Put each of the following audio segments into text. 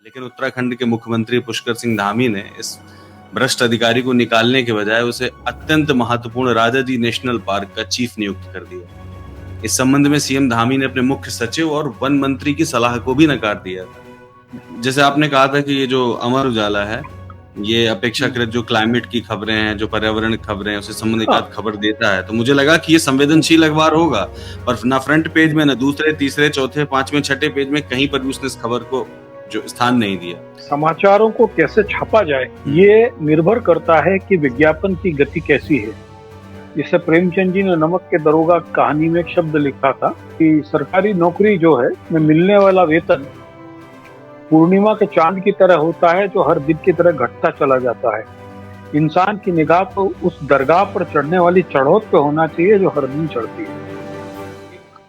लेकिन उत्तराखंड के मुख्यमंत्री पुष्कर सिंह धामी ने इस भ्रष्ट अधिकारी को निकालने के बजाय उसे अत्यंत महत्वपूर्ण राजाजी नेशनल पार्क का चीफ नियुक्त कर दिया। इस संबंध में सीएम धामी ने अपने मुख्य सचिव और वन मंत्री की सलाह को भी नकार दिया था। जैसे आपने कहा था कि ये जो अमर उजाला है, ये अपेक्षाकृत जो क्लाइमेट की खबरें हैं, जो पर्यावरण खबरें हैं, उससे संबंधित खबर देता है, तो मुझे लगा कि ये संवेदनशील अखबार होगा, पर ना फ्रंट पेज में, ना दूसरे, तीसरे, चौथे, पांचवें, छठे पेज में कहीं पर भी उसने इस खबर को जो स्थान नहीं दिया। समाचारों को कैसे छापा जाए ये निर्भर करता है कि विज्ञापन की गति कैसी है। जैसे प्रेमचंद जी ने नमक के दरोगा कहानी में एक शब्द लिखा था कि सरकारी नौकरी जो है में मिलने वाला वेतन पूर्णिमा के चांद की तरह होता है जो हर दिन की तरह घटता चला जाता है। इंसान की निगाह तो उस दरगाह पर चढ़ने वाली चढ़ौत पे होना चाहिए जो हर दिन चढ़ती है।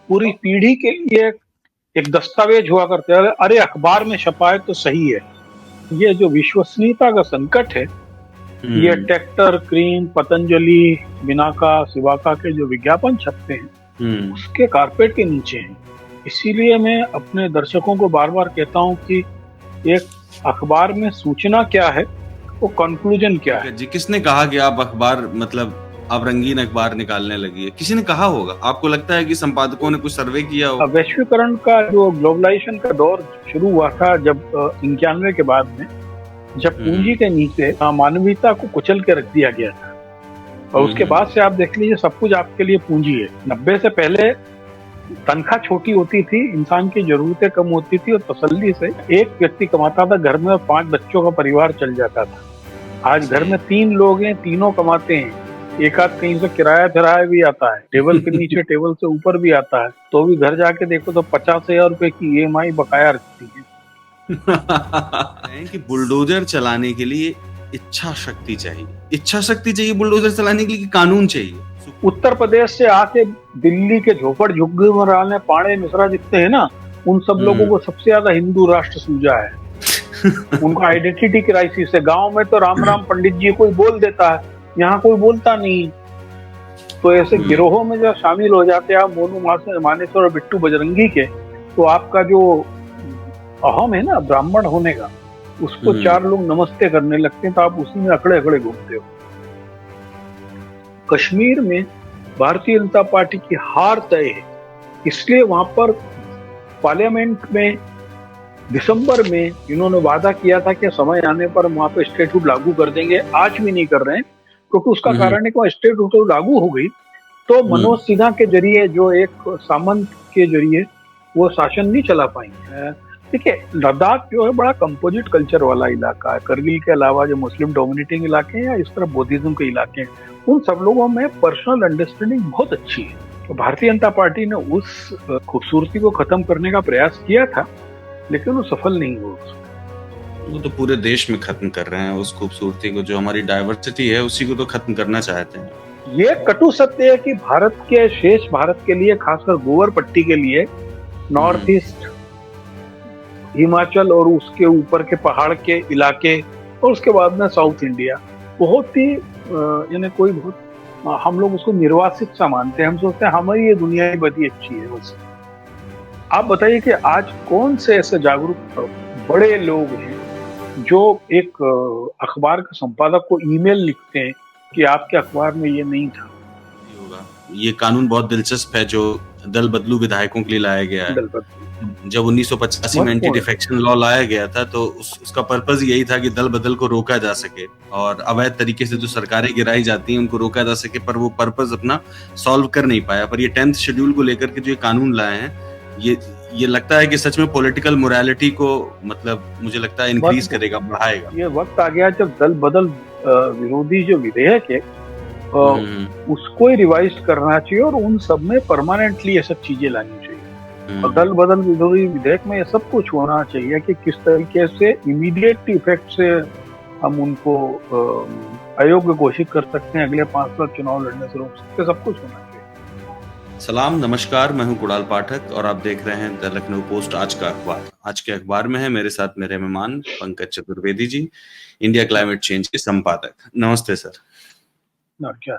पूरी पीढ़ी के लिए एक दस्तावेज हुआ करते हैं, अरे अखबार में छपा है तो सही है। ये जो विश्वसनीयता का संकट है, ये ट्रैक्टर, क्रीम, पतंजलि, बिनाका, सिवाका के जो विज्ञापन छपते हैं उसके कारपेट के नीचे हैं। इसीलिए मैं अपने दर्शकों को बार बार कहता हूं कि एक अखबार में सूचना क्या है, वो कंक्लूजन क्या है। जी, किसने कहा कि आप अखबार मतलब आप रंगीन अखबार निकालने लगी है? किसी ने कहा होगा। आपको लगता है कि संपादकों ने कुछ सर्वे किया होगा? वैश्वीकरण का जो ग्लोबलाइजेशन का दौर शुरू हुआ था जब 91 के बाद में, जब पूंजी के नीचे मानवीयता को कुचल के रख दिया गया था, और उसके बाद से आप देख लीजिए सब कुछ आपके लिए पूंजी है। 90 से पहले तनख्वाह छोटी होती थी, इंसान की जरूरतें कम होती थी और तसल्ली से एक व्यक्ति कमाता था घर में और 5 बच्चों का परिवार चल जाता था। आज घर में 3 लोग हैं, तीनों कमाते हैं, एक आध कहीं से किराया भी आता है, टेबल के नीचे टेबल से ऊपर भी आता है, तो भी घर जाके देखो तो 50,000 रुपए की ईएमआई बकाया रखती है। कि बुलडोजर चलाने के लिए इच्छा शक्ति चाहिए। इच्छा शक्ति चाहिए बुलडोजर चलाने के लिए, कानून चाहिए। उत्तर प्रदेश से आके दिल्ली के झोपड़ झुग्गी में रहने पाड़े मिश्रा जितने हैं ना, उन सब लोगों को सबसे ज्यादा हिंदू राष्ट्र सूझा है। उनका आइडेंटिटी क्राइसिस है। गांव में तो राम राम पंडित जी कोई बोल देता है, यहाँ कोई बोलता नहीं। तो ऐसे गिरोहों में जब शामिल हो जाते हैं आप मोनू मानेसर और बिट्टू बजरंगी के, तो आपका जो अहम है ना ब्राह्मण होने का, उसको 4 लोग नमस्ते करने लगते हैं, तो आप उसी में अकड़े अकड़े घूमते हो। कश्मीर में भारतीय जनता पार्टी की हार तय है, इसलिए वहां पर पार्लियामेंट में दिसंबर में इन्होंने वादा किया था कि समय आने पर वहां पर स्टेटहुड लागू कर देंगे। आज भी नहीं कर रहे हैं, क्योंकि उसका कारण है कि स्टेटहुड लागू हो गई तो मनोज सिन्हा के जरिए, जो एक सामंत के जरिए, वो शासन नहीं चला पाएंगे। देखिए, लद्दाख जो है बड़ा कंपोजिट कल्चर वाला इलाका है। करगिल के अलावा जो मुस्लिम डोमिनेटिंग इलाके हैं या इस तरह बुद्धिज्म के इलाके हैं, उन सब लोगों में पर्सनल अंडरस्टैंडिंग बहुत अच्छी है। तो भारतीय जनता पार्टी ने उस खूबसूरती को खत्म करने का प्रयास किया था, लेकिन वो सफल नहीं हुआ। वो तो पूरे देश में खत्म कर रहे हैं उस खूबसूरती को, जो हमारी डाइवर्सिटी है उसी को तो खत्म करना चाहते हैं। ये कटु सत्य है कि भारत के शेष भारत के लिए, खासकर गोवर पट्टी के लिए, नॉर्थ ईस्ट, हिमाचल और उसके ऊपर के पहाड़ के इलाके और उसके बाद में साउथ इंडिया बहुत ही यानी कोई बहुत, हम लोग उसको निर्वासित सा मानते हैं। हम सोचते हैं हमारी ये दुनिया ही बड़ी अच्छी है। बस आप बताइए कि आज कौन से ऐसे जागरूक बड़े लोग हैं जो एक अखबार के संपादक को ईमेल लिखते हैं कि आपके अखबार में ये नहीं था। ये कानून बहुत दिलचस्प है जो दल बदलू विधायकों के लिए लाया गया है। जब 1985 में एंटी डिफेक्शन लॉ लाया गया था तो उसका पर्पस यही था कि दल बदल को रोका जा सके और अवैध तरीके से जो सरकारें गिराई जाती हैं उनको रोका जा सके, पर वो पर्पस अपना सॉल्व कर नहीं पाया। पर ये 10th शेड्यूल को लेकर के जो ये कानून लाए हैं, ये लगता है कि सच में पॉलिटिकल मोरालिटी को, मतलब मुझे लगता है इंक्रीज करेगा, बढ़ाएगा। ये वक्त आ गया जब दल बदल विरोधी जो विधेयक है उसको ही रिवाइज करना चाहिए और उन सब में परमानेंटली ये सब चीजें लानी चाहिए। और दल बदल विरोधी विधेयक में ये सब कुछ होना चाहिए कि किस तरीके से इमीडिएट इफेक्ट से हम उनको अयोग्य घोषित कर सकते हैं, अगले 5 साल चुनाव लड़ने से रोक सकते, सब कुछ होना चाहिए। सलाम, नमस्कार, मैं हूं कुणाल पाठक और आप देख रहे हैं द लखनऊ पोस्ट आज का अखबार। आज के अखबार में है मेरे साथ मेरे मेहमान Pankaj Chaturvedi ji, India climate change के संपादक। नमस्ते सर। क्या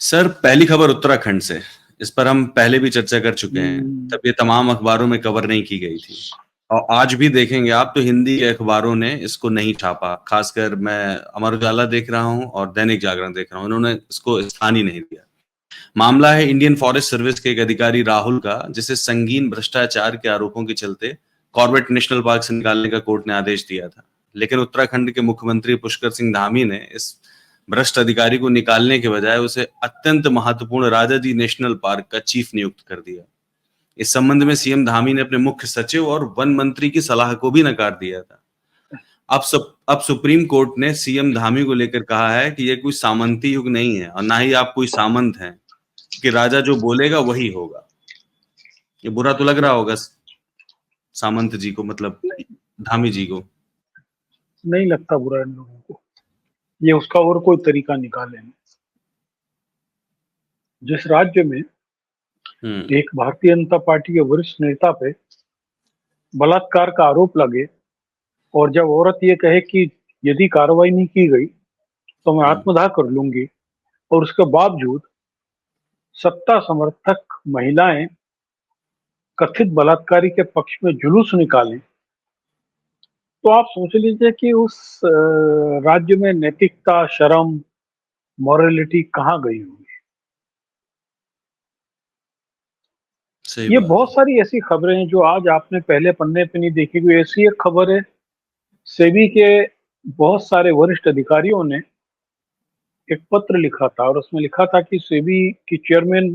सर, पहली खबर उत्तराखंड से, इस पर हम पहले भी चर्चा कर चुके हैं, तब ये तमाम अखबारों में कवर नहीं की गई थी। और आज भी देखेंगे आप तो हिंदी के अखबारों ने इसको नहीं छापा। खासकर मैं अमर उजाला देख रहा हूं और दैनिक जागरण देख रहा हूं, इन्होंने इसको स्थान ही नहीं दिया। मामला है इंडियन फॉरेस्ट सर्विस के एक अधिकारी राहुल का, जिसे संगीन भ्रष्टाचार के आरोपों के चलते कॉर्बेट नेशनल पार्क से निकालने का कोर्ट ने आदेश दिया था। लेकिन उत्तराखंड के मुख्यमंत्री पुष्कर सिंह धामी ने इस भ्रष्ट अधिकारी को निकालने के बजाय उसे अत्यंत महत्वपूर्ण राजाजी नेशनल पार्क का चीफ नियुक्त कर दिया। इस संबंध में सीएम धामी ने अपने मुख्य सचिव और वन मंत्री की सलाह को भी नकार दिया था। अब सुप्रीम कोर्ट ने सीएम धामी को लेकर कहा है कि यह कोई सामंती युग नहीं है और ना ही आप कोई सामंत हैं, कि राजा जो बोलेगा वही होगा। ये बुरा तो लग रहा होगा सामंत जी को, मतलब धामी जी को। नहीं लगता बुरा इन लोगों को। ये उसका और कोई तरीका निकालेंगे। जिस राज्य में एक भारतीय जनता पार्टी के वरिष्ठ नेता पे बलात्कार का आरोप लगे और जब औरत ये कहे कि यदि कार्रवाई नहीं की गई तो मैं आत्मदाह कर लूंगी, और उसके बावजूद सत्ता समर्थक महिलाएं कथित बलात्कारी के पक्ष में जुलूस निकालें, तो आप सोच लीजिए कि उस राज्य में नैतिकता, शर्म, मॉरलिटी कहाँ गई होगी। सही ये बात बहुत सारी ऐसी खबरें हैं जो आज आपने पहले पन्ने पे नहीं देखी। कोई ऐसी एक खबर है, सेबी के बहुत सारे वरिष्ठ अधिकारियों ने एक पत्र लिखा था और उसमें लिखा था कि सेबी की चेयरमैन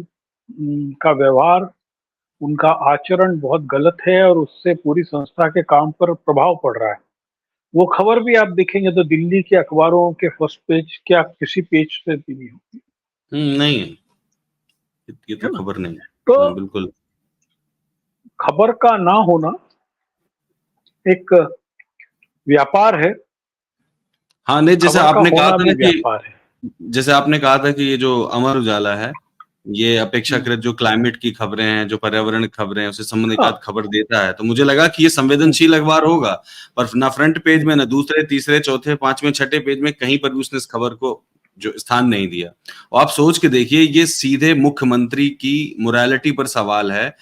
का व्यवहार, उनका आचरण बहुत गलत है और उससे पूरी संस्था के काम पर प्रभाव पड़ रहा है। वो खबर भी आप देखेंगे तो दिल्ली के अखबारों के फर्स्ट पेज क्या किसी पेज पे भी नहीं होगी। नहीं है, ये तो है ना? खबर नहीं है। तो बिल्कुल। खबर का ना होना एक व्यापार है, हाँ, नहीं, जैसे खबर का आपने कहा होना था भी ना कि व्यापार है। जैसे आपने कहा था कि ये जो अमर उजाला है, ये अपेक्षाकृत जो क्लाइमेट की खबरें हैं, जो पर्यावरण की खबरें हैं, उससे संबंधित एक आध हाँ, खबर देता है, तो मुझे लगा कि ये संवेदनशील अखबार होगा। पर ना फ्रंट पेज में, ना दूसरे, तीसरे, चौथे, पांचवें, छठे पेज में कहीं पर भी उसने इस खबर को जो स्थान नहीं दिया। और आप सोच के देखिए, ये सीधे मुख्यमंत्री की मोरालिटी पर सवाल है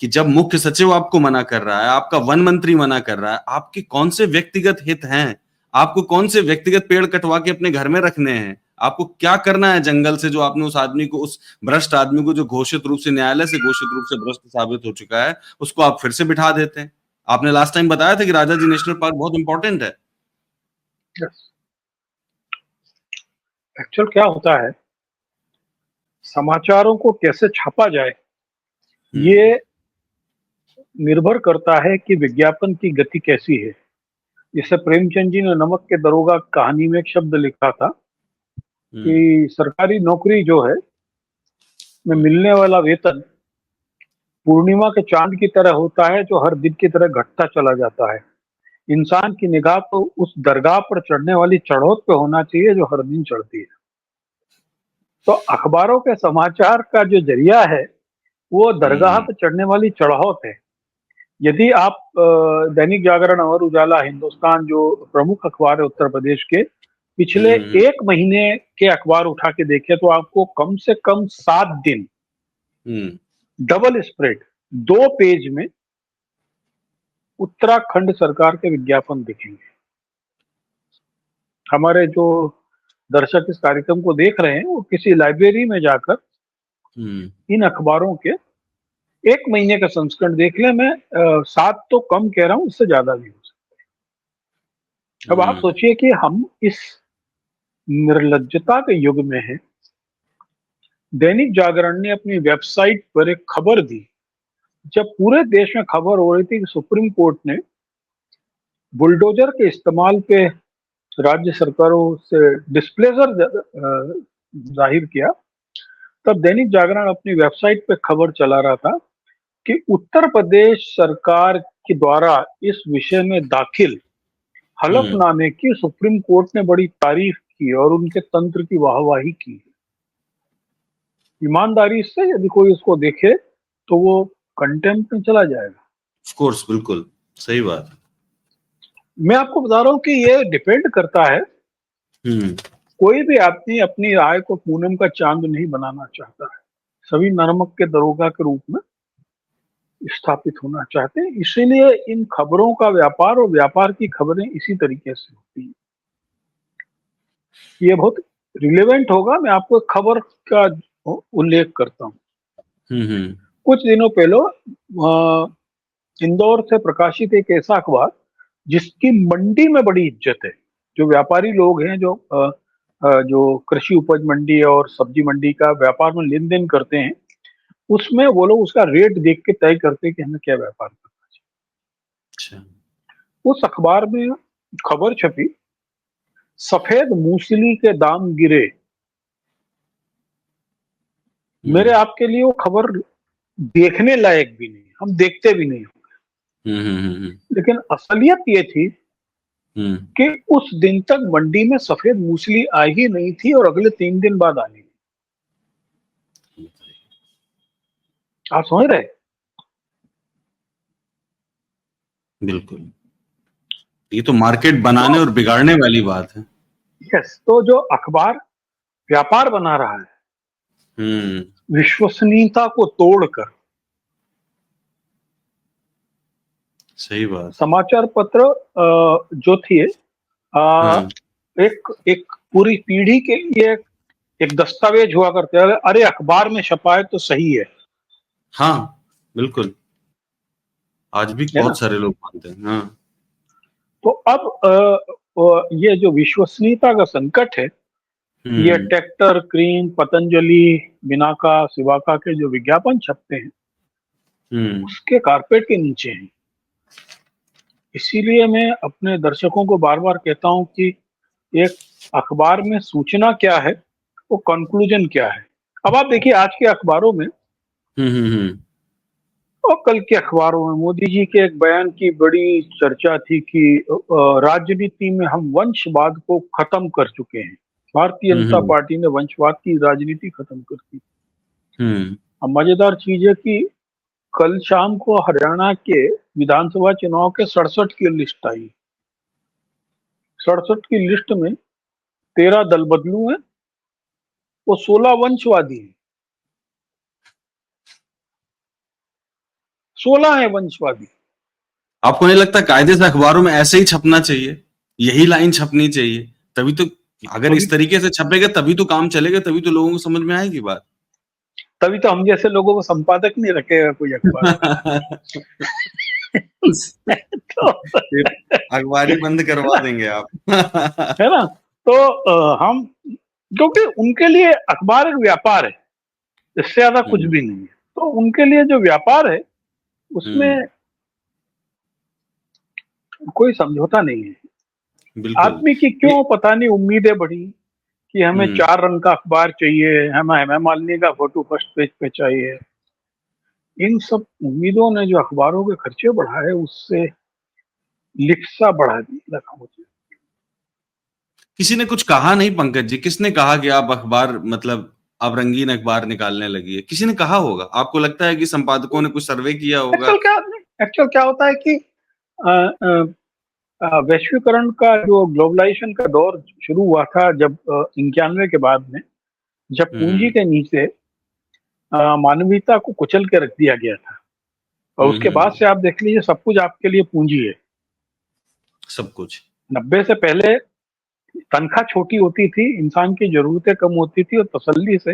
कि जब मुख्य सचिव आपको मना कर रहा है, आपका वन मंत्री मना कर रहा है, आपके कौन से व्यक्तिगत हित हैं? आपको कौन से व्यक्तिगत पेड़ कटवा के अपने घर में रखने हैं? आपको क्या करना है जंगल से, जो आपने उस आदमी को, उस भ्रष्ट आदमी को, जो घोषित रूप से, न्यायालय से घोषित रूप से भ्रष्ट साबित हो चुका है, उसको आप फिर से बिठा देते हैं। आपने लास्ट टाइम बताया था कि राजा जी नेशनल पार्क बहुत इंपॉर्टेंट है। एक्चुअल क्या होता है, समाचारों को कैसे छापा जाए ये निर्भर करता है कि विज्ञापन की गति कैसी है। जैसे प्रेमचंद जी ने नमक के दरोगा कहानी में एक शब्द लिखा था कि सरकारी नौकरी जो है में मिलने वाला वेतन पूर्णिमा के चांद की तरह होता है, जो हर दिन की तरह घटता चला जाता है। इंसान की निगाह तो उस दरगाह पर चढ़ने वाली चढ़ौत पे होना चाहिए जो हर दिन चढ़ती है। तो अखबारों के समाचार का जो जरिया है वो दरगाह पर चढ़ने वाली चढ़ौत है। यदि आप दैनिक जागरण, अमर उजाला, हिंदुस्तान जो प्रमुख अखबार है उत्तर प्रदेश के, पिछले एक महीने के अखबार उठा के देखें तो आपको कम से कम 7 दिन डबल स्प्रेड 2 पेज में उत्तराखंड सरकार के विज्ञापन दिखेंगे। हमारे जो दर्शक इस कार्यक्रम को देख रहे हैं वो किसी लाइब्रेरी में जाकर इन अखबारों के एक महीने का संस्करण देख लें। मैं 7 तो कम कह रहा हूं, इससे ज्यादा भी हो सकता है। अब आप सोचिए कि हम इस निर्लज्जता के युग में हैं। दैनिक जागरण ने अपनी वेबसाइट पर एक खबर दी, जब पूरे देश में खबर हो रही थी कि सुप्रीम कोर्ट ने बुलडोजर के इस्तेमाल पे राज्य सरकारों से डिस्प्लेजर जाहिर किया, तब दैनिक जागरण अपनी वेबसाइट पे खबर चला रहा था कि उत्तर प्रदेश सरकार के द्वारा इस विषय में दाखिल हलफनामे की सुप्रीम कोर्ट ने बड़ी तारीफ की और उनके तंत्र की वाहवाही की। ईमानदारी से यदि कोई उसको देखे तो वो कंटेम्प्ट में चला जाएगा। ऑफ कोर्स, बिल्कुल सही बात। मैं आपको बता रहा हूं कि ये डिपेंड करता है, कोई भी आदमी अपनी राय को पूनम का चांद नहीं बनाना चाहता है। सभी नमक के दरोगा के रूप में स्थापित होना चाहते हैं। इसीलिए इन खबरों का व्यापार और व्यापार की खबरें इसी तरीके से होती हैं। ये बहुत रिलेवेंट होगा। मैं आपको एक खबर का उल्लेख करता हूँ। हम्म। कुछ दिनों पहले इंदौर से प्रकाशित एक ऐसा अखबार जिसकी मंडी में बड़ी इज्जत है, जो व्यापारी लोग हैं, जो कृषि उपज मंडी और सब्जी मंडी का व्यापार में लेन देन करते हैं, उसमें वो लोग उसका रेट देख के तय करते हैं कि हमें क्या व्यापार करना अच्छा। चाहिए। उस अखबार में खबर छपी, सफेद मूसली के दाम गिरे। मेरे आपके लिए वो खबर देखने लायक भी नहीं, हम देखते भी नहीं। लेकिन असलियत ये थी कि उस दिन तक मंडी में सफेद मूसली आई ही नहीं थी और अगले 3 दिन बाद आनी थी। आप समझ रहे? बिल्कुल, ये तो मार्केट बनाने और बिगाड़ने वाली बात है। यस, तो जो अखबार व्यापार बना रहा है विश्वसनीयता को तोड़कर, सही बात। समाचार पत्र जो थे एक एक पूरी पीढ़ी के लिए एक दस्तावेज हुआ करते हैं। अरे अखबार में छपा है तो सही है। हाँ, बिल्कुल, आज भी है ना? बहुत सारे लोग मानते हैं। हाँ। तो अब ये जो विश्वसनीयता का संकट है, ये ट्रैक्टर, क्रीम, पतंजलि, बिनाका, सिवाका के जो विज्ञापन छपते हैं उसके कारपेट के नीचे हैं। इसीलिए मैं अपने दर्शकों को बार बार कहता हूं कि एक अखबार में सूचना क्या है, वो कंक्लूजन क्या है। अब आप देखिए आज के अखबारों में और कल के अखबारों में मोदी जी के एक बयान की बड़ी चर्चा थी कि राजनीति में हम वंशवाद को खत्म कर चुके हैं। भारतीय जनता पार्टी ने वंशवाद की राजनीति खत्म कर दी। अब मजेदार चीज है कि कल शाम को हरियाणा के विधानसभा चुनाव के 67 की लिस्ट आई। 67 की लिस्ट में 13 दल बदलू हैं, वो 16 वंशवादी हैं। 16 है वंशवादी। आपको नहीं लगता कायदे से अखबारों में ऐसे ही छपना चाहिए, यही लाइन छपनी चाहिए? तभी तो, अगर इस तरीके से छपेगा तभी तो काम चलेगा, तभी तो लोगों को समझ में आएगी बात। तभी तो हम जैसे लोगों को संपादक नहीं रखेगा कोई अखबार तो अखबारी बंद करवा देंगे आप। है ना? तो हम, क्योंकि उनके लिए अखबार एक व्यापार है, इससे ज्यादा कुछ भी नहीं है। तो उनके लिए जो व्यापार है उसमें कोई समझौता नहीं है। आदमी की क्यों पता नहीं उम्मीदें बढ़ी कि हमें 4 रंग का अखबार चाहिए, हमें हेमा मालिनी का फोटो फर्स्ट पेज पे चाहिए। इन सब उम्मीदों ने जो अखबारों के खर्चे बढ़ाए, उससे लिप्सा बढ़ा दी लगा मुझे। किसी ने कुछ कहा नहीं पंकज जी? किसने कहा कि आप अखबार, मतलब आप रंगीन अखबार निकालने लगी है? किसी ने कहा होगा? आपको लगता है कि संपादकों ने कुछ सर्वे किया होगा? एक्चुअल क्या होता है कि वैश्वीकरण का जो ग्लोबलाइजेशन का दौर शुरू हुआ था, जब 91 के बाद में, जब पूंजी के नीचे मानवीयता को कुचल के रख दिया गया था, और उसके बाद से आप देख लीजिए सब कुछ आपके लिए पूंजी है। सब कुछ 90 से पहले तनख्वाह छोटी होती थी, इंसान की जरूरतें कम होती थी और तसल्ली से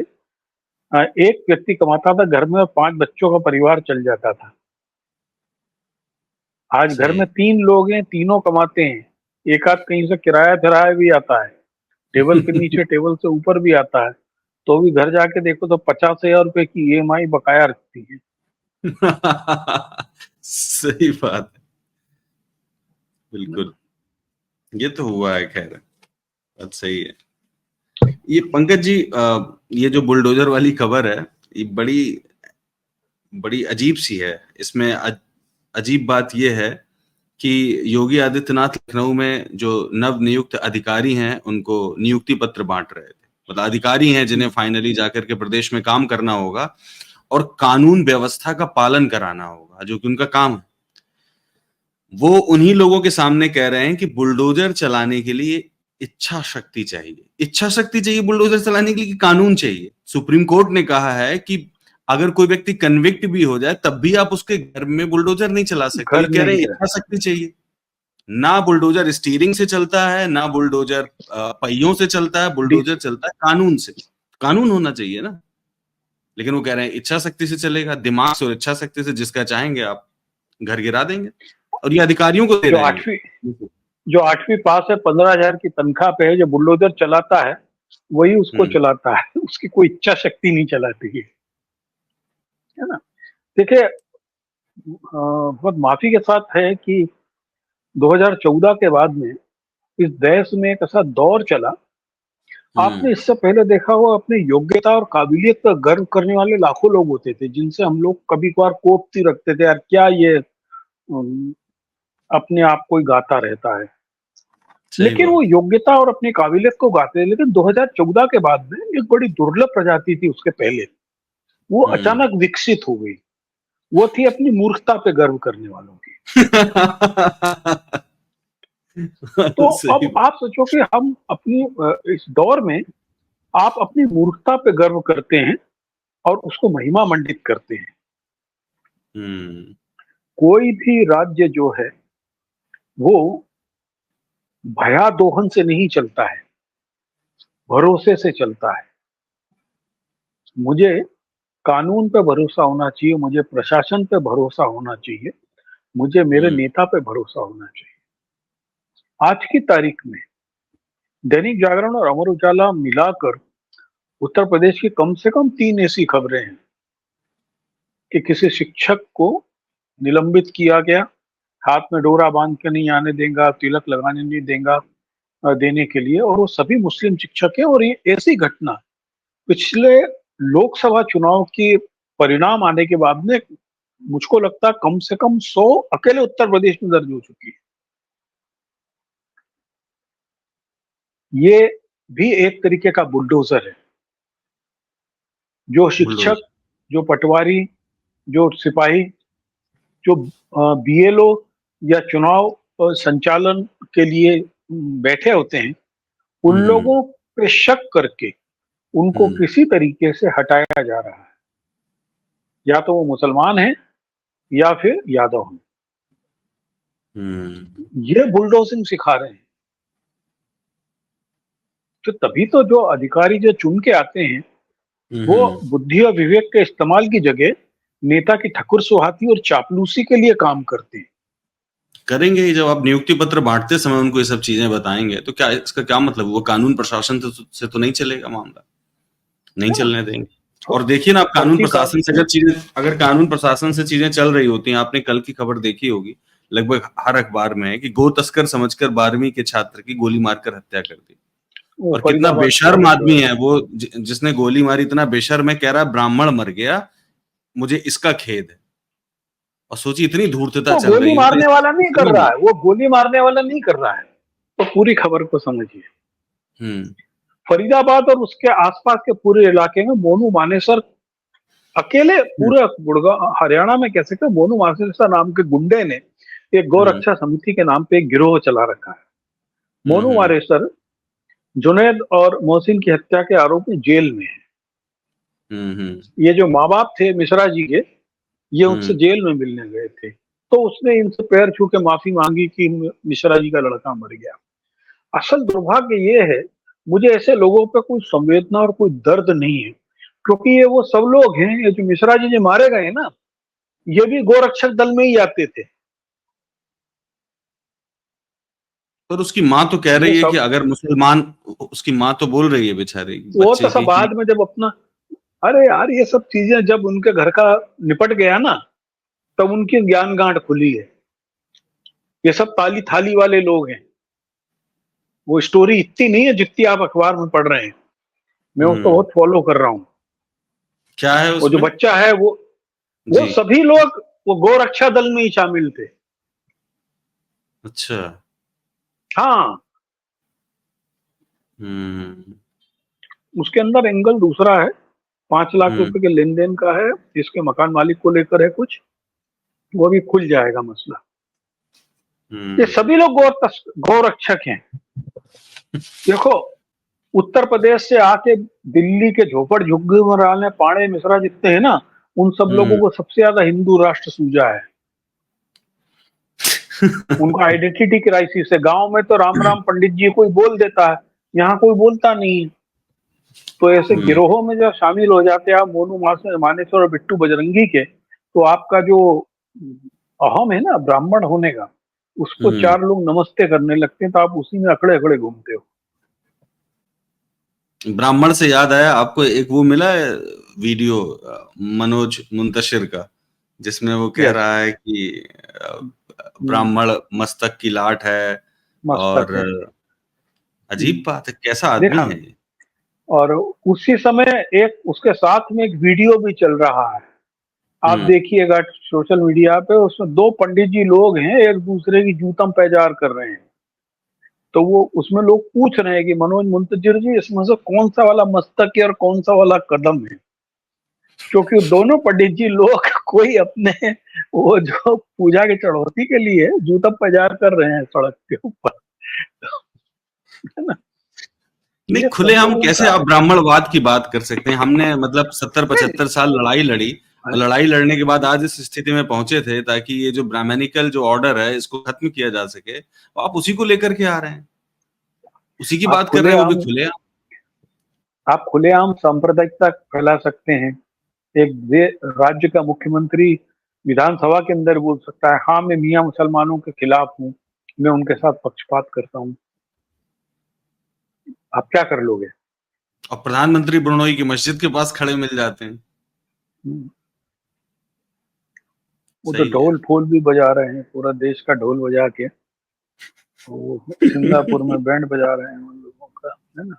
एक व्यक्ति कमाता था, घर में 5 बच्चों का परिवार चल जाता था। आज घर में 3 लोग हैं, तीनों कमाते हैं, एक आध कहीं से किराया फिराया भी आता है, टेबल के नीचे टेबल से ऊपर भी आता है, तो भी घर जाके देखो तो 50,000 रुपए की EMI बकाया रखती है। सही बात है, बिल्कुल, ये तो हुआ है। खैर, बात सही है। ये पंकज जी, ये जो बुलडोजर वाली खबर है, ये बड़ी बड़ी अजीब सी है। इसमें अजीब बात यह है कि योगी आदित्यनाथ लखनऊ में जो नव नियुक्त अधिकारी हैं उनको नियुक्ति पत्र बांट रहे थे। मतलब अधिकारी हैं जिन्हें फाइनली जाकर के प्रदेश में काम करना होगा और कानून व्यवस्था का पालन कराना होगा, जो कि उनका काम है। वो उन्हीं लोगों के सामने कह रहे हैं कि बुलडोजर चलाने के लिए इच्छा शक्ति चाहिए। इच्छा शक्ति चाहिए बुलडोजर चलाने के लिए कि कानून चाहिए? सुप्रीम कोर्ट ने कहा है कि अगर कोई व्यक्ति कन्विक्ट भी हो जाए तब भी आप उसके घर में बुलडोजर नहीं चला सकते। घर ये कह रहे हैं नहीं इच्छा शक्ति चाहिए। ना बुलडोजर स्टीयरिंग से चलता है, ना बुलडोजर पहियों से चलता है, बुलडोजर चलता है कानून से। कानून होना चाहिए ना। लेकिन वो कह रहे हैं इच्छा शक्ति से चलेगा, दिमाग से और इच्छा शक्ति से जिसका चाहेंगे आप घर गिरा देंगे, और ये अधिकारियों को दे जो रहे हैं। जो 8वीं पास है, 15,000 की तनख्वाह पे है, जो बुलडोजर चलाता है वही उसको चलाता है, उसकी कोई इच्छा शक्ति नहीं चलाती है ना। देखिए, बहुत माफी के साथ है कि 2014 के बाद में इस देश में एक ऐसा दौर चला, आपने इससे पहले देखा हो, अपनी योग्यता और काबिलियत पर गर्व करने वाले लाखों लोग होते थे, जिनसे हम लोग कभी कभार कोफ्ती रखते थे, यार क्या ये अपने आप को ही गाता रहता है। लेकिन वो योग्यता और अपनी काबिलियत को गाते हैं। लेकिन 2014 के बाद में एक बड़ी दुर्लभ प्रजाति थी उसके पहले, वो अचानक विकसित हो गई। वो थी अपनी मूर्खता पे गर्व करने वालों की। तो अब आप सोचो कि हम अपनी इस दौर में आप अपनी मूर्खता पे गर्व करते हैं और उसको महिमा मंडित करते हैं। कोई भी राज्य जो है वो भयादोहन से नहीं चलता है, भरोसे से चलता है। मुझे कानून पे भरोसा होना चाहिए, मुझे प्रशासन पे भरोसा होना चाहिए, मुझे मेरे नेता पे भरोसा होना चाहिए। आज की तारीख में दैनिक जागरण और अमर उजाला मिलाकर उत्तर प्रदेश की कम से कम 3 ऐसी खबरें हैं कि किसी शिक्षक को निलंबित किया गया, हाथ में डोरा बांध के नहीं आने देगा, तिलक लगाने नहीं देगा देने के लिए, और वो सभी मुस्लिम शिक्षक हैं। और ये ऐसी घटना पिछले लोकसभा चुनाव की परिणाम आने के बाद में मुझको लगता है कम से कम 100 अकेले उत्तर प्रदेश में दर्ज हो चुकी है। ये भी एक तरीके का बुलडोजर है। जो शिक्षक, जो पटवारी, जो सिपाही, जो बीएलओ या चुनाव संचालन के लिए बैठे होते हैं, उन लोगों पे शक करके उनको किसी तरीके से हटाया जा रहा है। या तो वो मुसलमान हैं या फिर यादव हैं। ये बुलडोजिंग सिखा रहे हैं। तो तभी तो जो अधिकारी जो चुन के आते हैं वो बुद्धि और विवेक के इस्तेमाल की जगह नेता की ठकुर सुहाती और चापलूसी के लिए काम करते हैं। करेंगे ही। जब आप नियुक्ति पत्र बांटते समय उनको ये सब चीजें बताएंगे तो क्या इसका क्या मतलब? वो कानून प्रशासन से तो नहीं चलेगा मामला, नहीं चलने देंगे। और देखिए ना, आप कानून प्रशासन से अगर कानून प्रशासन से चीजें चल रही होती हैं, आपने कल की खबर देखी होगी, लगभग हर अखबार में है कि गो तस्कर समझकर 12वीं के छात्र की गोली मारकर हत्या कर दी। और कितना बेशर्म आदमी है वो, जिसने गोली मारी, इतना बेशर्म है, कह रहा ब्राह्मण मर गया, मुझे इसका खेद है। और सोचिए इतनी धूर्तता चल रही है। गोली मारने वाला नहीं कर रहा है, वो गोली मारने वाला नहीं कर रहा है। तो पूरी खबर को समझिए। फरीदाबाद और उसके आसपास के पूरे इलाके में मोनू मानेसर अकेले, पूरे गुड़गांव हरियाणा में कह सकते हैं, मोनू मानेसर नाम के गुंडे ने एक गौरक्षा समिति के नाम पे एक गिरोह चला रखा है। मोनू मानेसर जुनैद और मोहसिन की हत्या के आरोपी जेल में है। ये जो माँ बाप थे मिश्रा जी के, ये उनसे जेल में मिलने गए थे, तो उसने इनसे पैर छू के माफी मांगी कि मिश्रा जी का लड़का मर गया। असल दुर्भाग्य ये है, मुझे ऐसे लोगों पे कोई संवेदना और कोई दर्द नहीं है, क्योंकि ये वो सब लोग हैं, ये जो मिश्रा जी जो मारे गए ना, ये भी गोरक्षक दल में ही आते थे। पर उसकी माँ तो कह रही है कि अगर मुसलमान, उसकी माँ तो बोल रही है बेचारी, वो तो सब बाद में जब अपना, अरे यार ये सब चीजें जब उनके घर का निपट गया ना, तब उनकी ज्ञान गांठ खुली है। ये सब ताली थाली वाले लोग हैं। वो स्टोरी इतनी नहीं है जितनी आप अखबार में पढ़ रहे हैं। मैं उसको बहुत फॉलो कर रहा हूँ। क्या है उसमें? वो जो बच्चा है वो सभी लोग वो गोरक्षा दल में ही शामिल थे। अच्छा। हाँ। उसके अंदर एंगल दूसरा है, 5 लाख रुपए के लेन देन का है, इसके मकान मालिक को लेकर है कुछ, वो भी खुल जाएगा मसला। ये सभी लोग गौरक्षक हैं। देखो, उत्तर प्रदेश से आके दिल्ली के झोपड़ झुग्गी में रहने पाड़े मिश्रा जितने हैं ना, उन सब लोगों को सबसे ज्यादा हिंदू राष्ट्र सूझा है। उनका आइडेंटिटी क्राइसिस है। गांव में तो राम राम पंडित जी कोई बोल देता है, यहाँ कोई बोलता नहीं है। तो ऐसे गिरोहों में जब शामिल हो जाते हैं आप मोनू मानेसर और बिट्टू बजरंगी के, तो आपका जो अहम है ना ब्राह्मण होने का, उसको चार लोग नमस्ते करने लगते हैं, तो आप उसी में अकड़े अकड़े घूमते हो। ब्राह्मण से याद आया, आपको एक वो मिला है वीडियो मनोज मुंतशिर का, जिसमें वो कह रहा है कि ब्राह्मण मस्तक की लाट है, और अजीब बात है, कैसा आदमी है ये। और उसी समय एक उसके साथ में एक वीडियो भी चल रहा है, आप देखिएगा सोशल मीडिया पे, उसमें दो पंडित जी लोग हैं, एक दूसरे की जूतम पैजार कर रहे हैं। तो वो उसमें लोग पूछ रहे हैं कि मनोज मुंतशिर जी, इसमें से कौन सा वाला मस्तक है और कौन सा वाला कदम है, क्योंकि दोनों पंडित जी लोग कोई अपने वो जो पूजा के चढ़ौती के लिए जूतम पैजार कर रहे हैं सड़क के ऊपर, है ना। नहीं, खुलेआम कैसे आप ब्राह्मणवाद की बात कर सकते हैं? हमने मतलब 70-75 साल लड़ाई लड़ी, और लड़ाई लड़ने के बाद आज इस स्थिति में पहुंचे थे ताकि ये जो ब्राह्मणिकल जो ऑर्डर है इसको खत्म किया जा सके, तो आप उसी को लेकर के आ रहे हैं, उसी की बात कर रहे हैं, वो भी खुलेआम। आप खुलेआम सांप्रदायिकता फैला सकते हैं। एक राज्य का मुख्यमंत्री विधानसभा के अंदर बोल सकता है, हाँ मैं मियां मुसलमानों के खिलाफ हूँ, मैं उनके साथ पक्षपात करता हूँ। आप क्या कर लोगे? और प्रधानमंत्री ब्रोनोई की मस्जिद के पास खड़े मिल जाते हैं। वो तो ढोल फूल भी बजा रहे हैं, पूरा देश का ढोल बजा के, वो सिंगापुर में बैंड बजा रहे हैं उन लोगों का, है ना।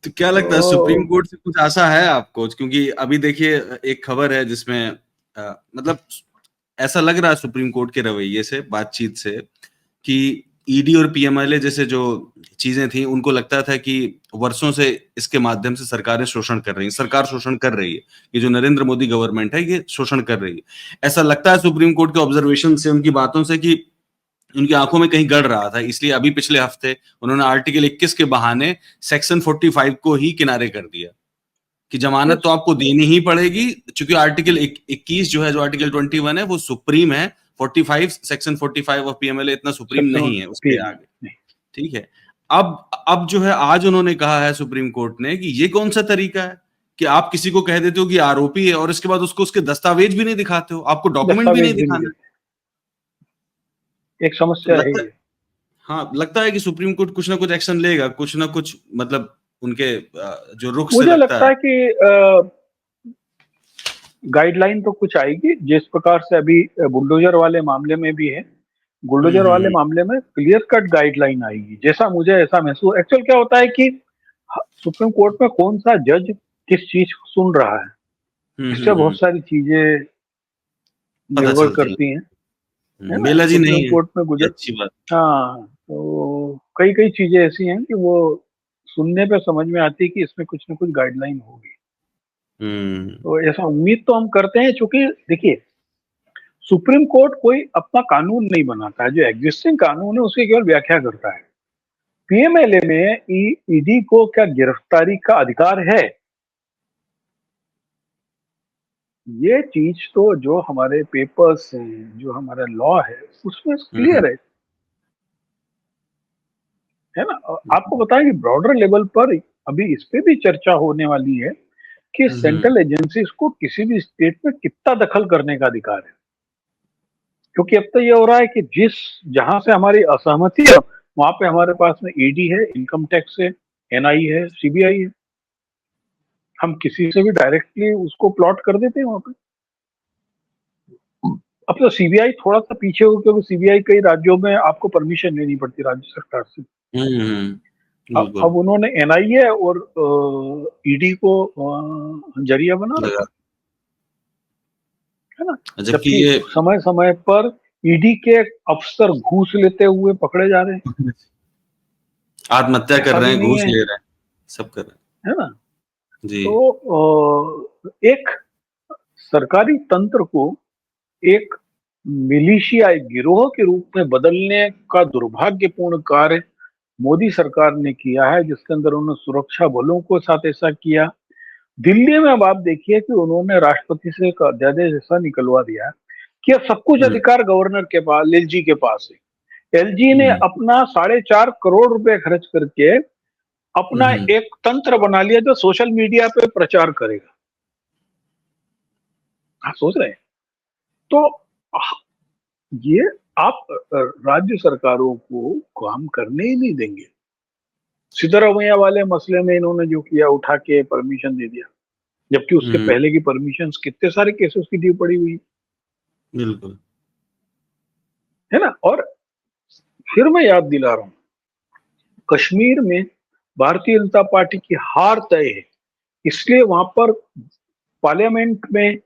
तो क्या लगता है सुप्रीम कोर्ट से कुछ आशा है आपको? क्योंकि अभी देखिए एक खबर है जिसमें मतलब ऐसा लग रहा है सुप्रीम कोर्ट के रवैये से, बातचीत से, कि ईडी और पीएमएलए जैसे जो चीजें थी, उनको लगता था कि वर्षों से इसके माध्यम से सरकारें शोषण कर रही हैं, सरकार शोषण कर रही है, ये जो नरेंद्र मोदी गवर्नमेंट है ये शोषण कर रही है। ऐसा लगता है सुप्रीम कोर्ट के ऑब्जर्वेशन से, उनकी बातों से, कि उनकी आंखों में कहीं गड़ रहा था, इसलिए अभी पिछले हफ्ते उन्होंने आर्टिकल 21 के बहाने सेक्शन 45 को ही किनारे कर दिया कि जमानत तो आपको देनी ही पड़ेगी, क्योंकि आर्टिकल 21 जो है, जो आर्टिकल 21 है, वो सुप्रीम है। 45 सेक्शन 45 ऑफ पीएमएलए इतना सुप्रीम नहीं है उसके आगे, ठीक है। अब जो है, आज उन्होंने कहा है सुप्रीम कोर्ट ने कि ये कौन सा तरीका है कि आप किसी को कह देते हो कि आरोपी है और इसके बाद उसको उसके दस्तावेज भी नहीं दिखाते हो, आपको डॉक्यूमेंट भी नहीं दिखाना। एक समस्या है ये। हाँ, लगता है कि सुप्रीम कोर्ट कुछ ना कुछ एक्शन लेगा, कुछ ना कुछ, मतलब उनके जो रुख से मुझे लगता है कि गाइडलाइन तो कुछ आएगी, जिस प्रकार से अभी बुलडोजर वाले मामले में भी है। बुलडोजर वाले मामले में क्लियर कट गाइडलाइन आएगी, जैसा मुझे ऐसा महसूस। एक्चुअल क्या होता है कि सुप्रीम कोर्ट में कौन सा जज किस चीज को सुन रहा है, इससे बहुत सारी चीजें निर्भर करती हैं। मेला जी नहीं है, कोर्ट में गुजर, अच्छी बात। हाँ, तो कई कई चीजें ऐसी हैं कि वो सुनने पे समझ में आती है कि इसमें कुछ ना कुछ गाइडलाइन होगी। तो ऐसा उम्मीद तो हम करते हैं, क्योंकि देखिए सुप्रीम कोर्ट कोई अपना कानून नहीं बनाता है, जो एग्जिस्टिंग कानून है उसकी केवल व्याख्या करता है। पीएमएलए में ईडी को क्या गिरफ्तारी का अधिकार है? ये चीज तो जो हमारे पेपर्स हैं, जो हमारा लॉ है, उसमें क्लियर है ना। आपको बताएं कि ब्रॉडर लेवल पर अभी इस पे भी चर्चा होने वाली है कि सेंट्रल एजेंसीज को किसी भी स्टेट में कितना दखल करने का अधिकार है, क्योंकि अब तो ये हो रहा है कि जहां से हमारी असहमति है वहां पे हमारे पास में ईडी है, इनकम टैक्स है, एनआई है, सीबीआई है, हम किसी से भी डायरेक्टली उसको प्लॉट कर देते हैं वहां पे। अब तो सीबीआई थोड़ा सा पीछे हो, क्योंकि सीबीआई कई राज्यों में आपको परमिशन लेनी पड़ती है राज्य सरकार से। अब उन्होंने एनआईए और ईडी को जरिया बना रखा है ना, जबकि समय समय पर ईडी के अफसर घूस लेते हुए पकड़े जा रहे हैं, आत्महत्या कर रहे हैं, घूस ले रहे हैं, सब कर रहे हैं, है ना जी। तो एक सरकारी तंत्र को एक मिलिशिया, एक गिरोह के रूप में बदलने का दुर्भाग्यपूर्ण कार्य मोदी सरकार ने किया है, जिसके अंदर उन्होंने सुरक्षा बलों को साथ ऐसा किया, दिल्ली में अब आप देखिए कि उन्होंने राष्ट्रपति से एक अध्यादेश ऐसा निकलवा दिया कि अब सब कुछ हम्म, अधिकार गवर्नर के पास, एलजी के पास है। एलजी ने हम्म, अपना 4.5 करोड़ रुपए खर्च करके अपना हम्म, एक तंत्र बना लिया जो सोशल मीडिया पे प्रचार करेगा। आप सोच रहे हैं? तो ये आप राज्य सरकारों को काम करने ही नहीं देंगे। सिद्धरमैया वाले मसले में इन्होंने जो किया, उठा के परमिशन दे दिया, जबकि उसके हम्म, पहले की परमिशन कितने सारे केसेस की ड्यू पड़ी हुई बिल्कुल। है ना। और फिर मैं याद दिला रहा हूं, कश्मीर में भारतीय जनता पार्टी की हार तय है, इसलिए वहां पर पार्लियामेंट में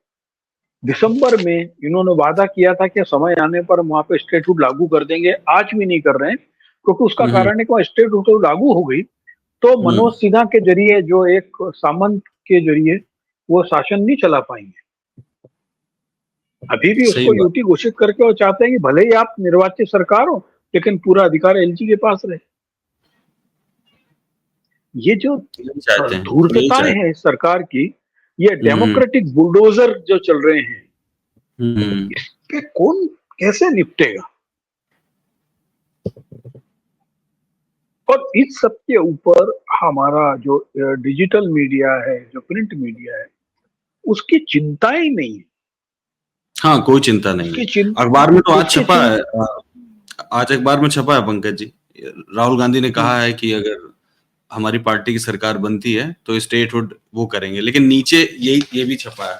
दिसंबर में इन्होंने वादा किया था कि समय आने पर वहां पे स्टेटहुड लागू कर देंगे। आज भी नहीं कर रहे हैं, क्योंकि उसका हम्म, कारण है कि स्टेटहुड तो लागू हो गई तो मनोज हम्म, सिन्हा के जरिए, जो एक सामंत के जरिए, वो शासन नहीं चला पाएंगे। अभी भी सही उसको बात। यूटी घोषित करके वो चाहते हैं कि भले ही आप निर्वाचित सरकार हो, लेकिन पूरा अधिकार एलजी के पास रहे। ये जो यही चाहते हैं, यही धूर्तताएं चाहते हैं इस सरकार की, ये हैं। डेमोक्रेटिक बुलडोजर जो चल रहे हैं, हम्म, इसके कौन कैसे निपटेगा? और इस सब के ऊपर हमारा जो डिजिटल मीडिया है, जो प्रिंट मीडिया है, उसकी चिंता ही नहीं है। हाँ, कोई चिंता नहीं है। उसकी चिं अखबार में तो आज उसकी छपा चिं है, आज अखबार में छपा है पंकज जी, राहुल गांधी ने हम्म, कहा है कि अगर हमारी पार्टी की सरकार बनती है तो स्टेटहुड वो करेंगे, लेकिन नीचे ये भी छपा है।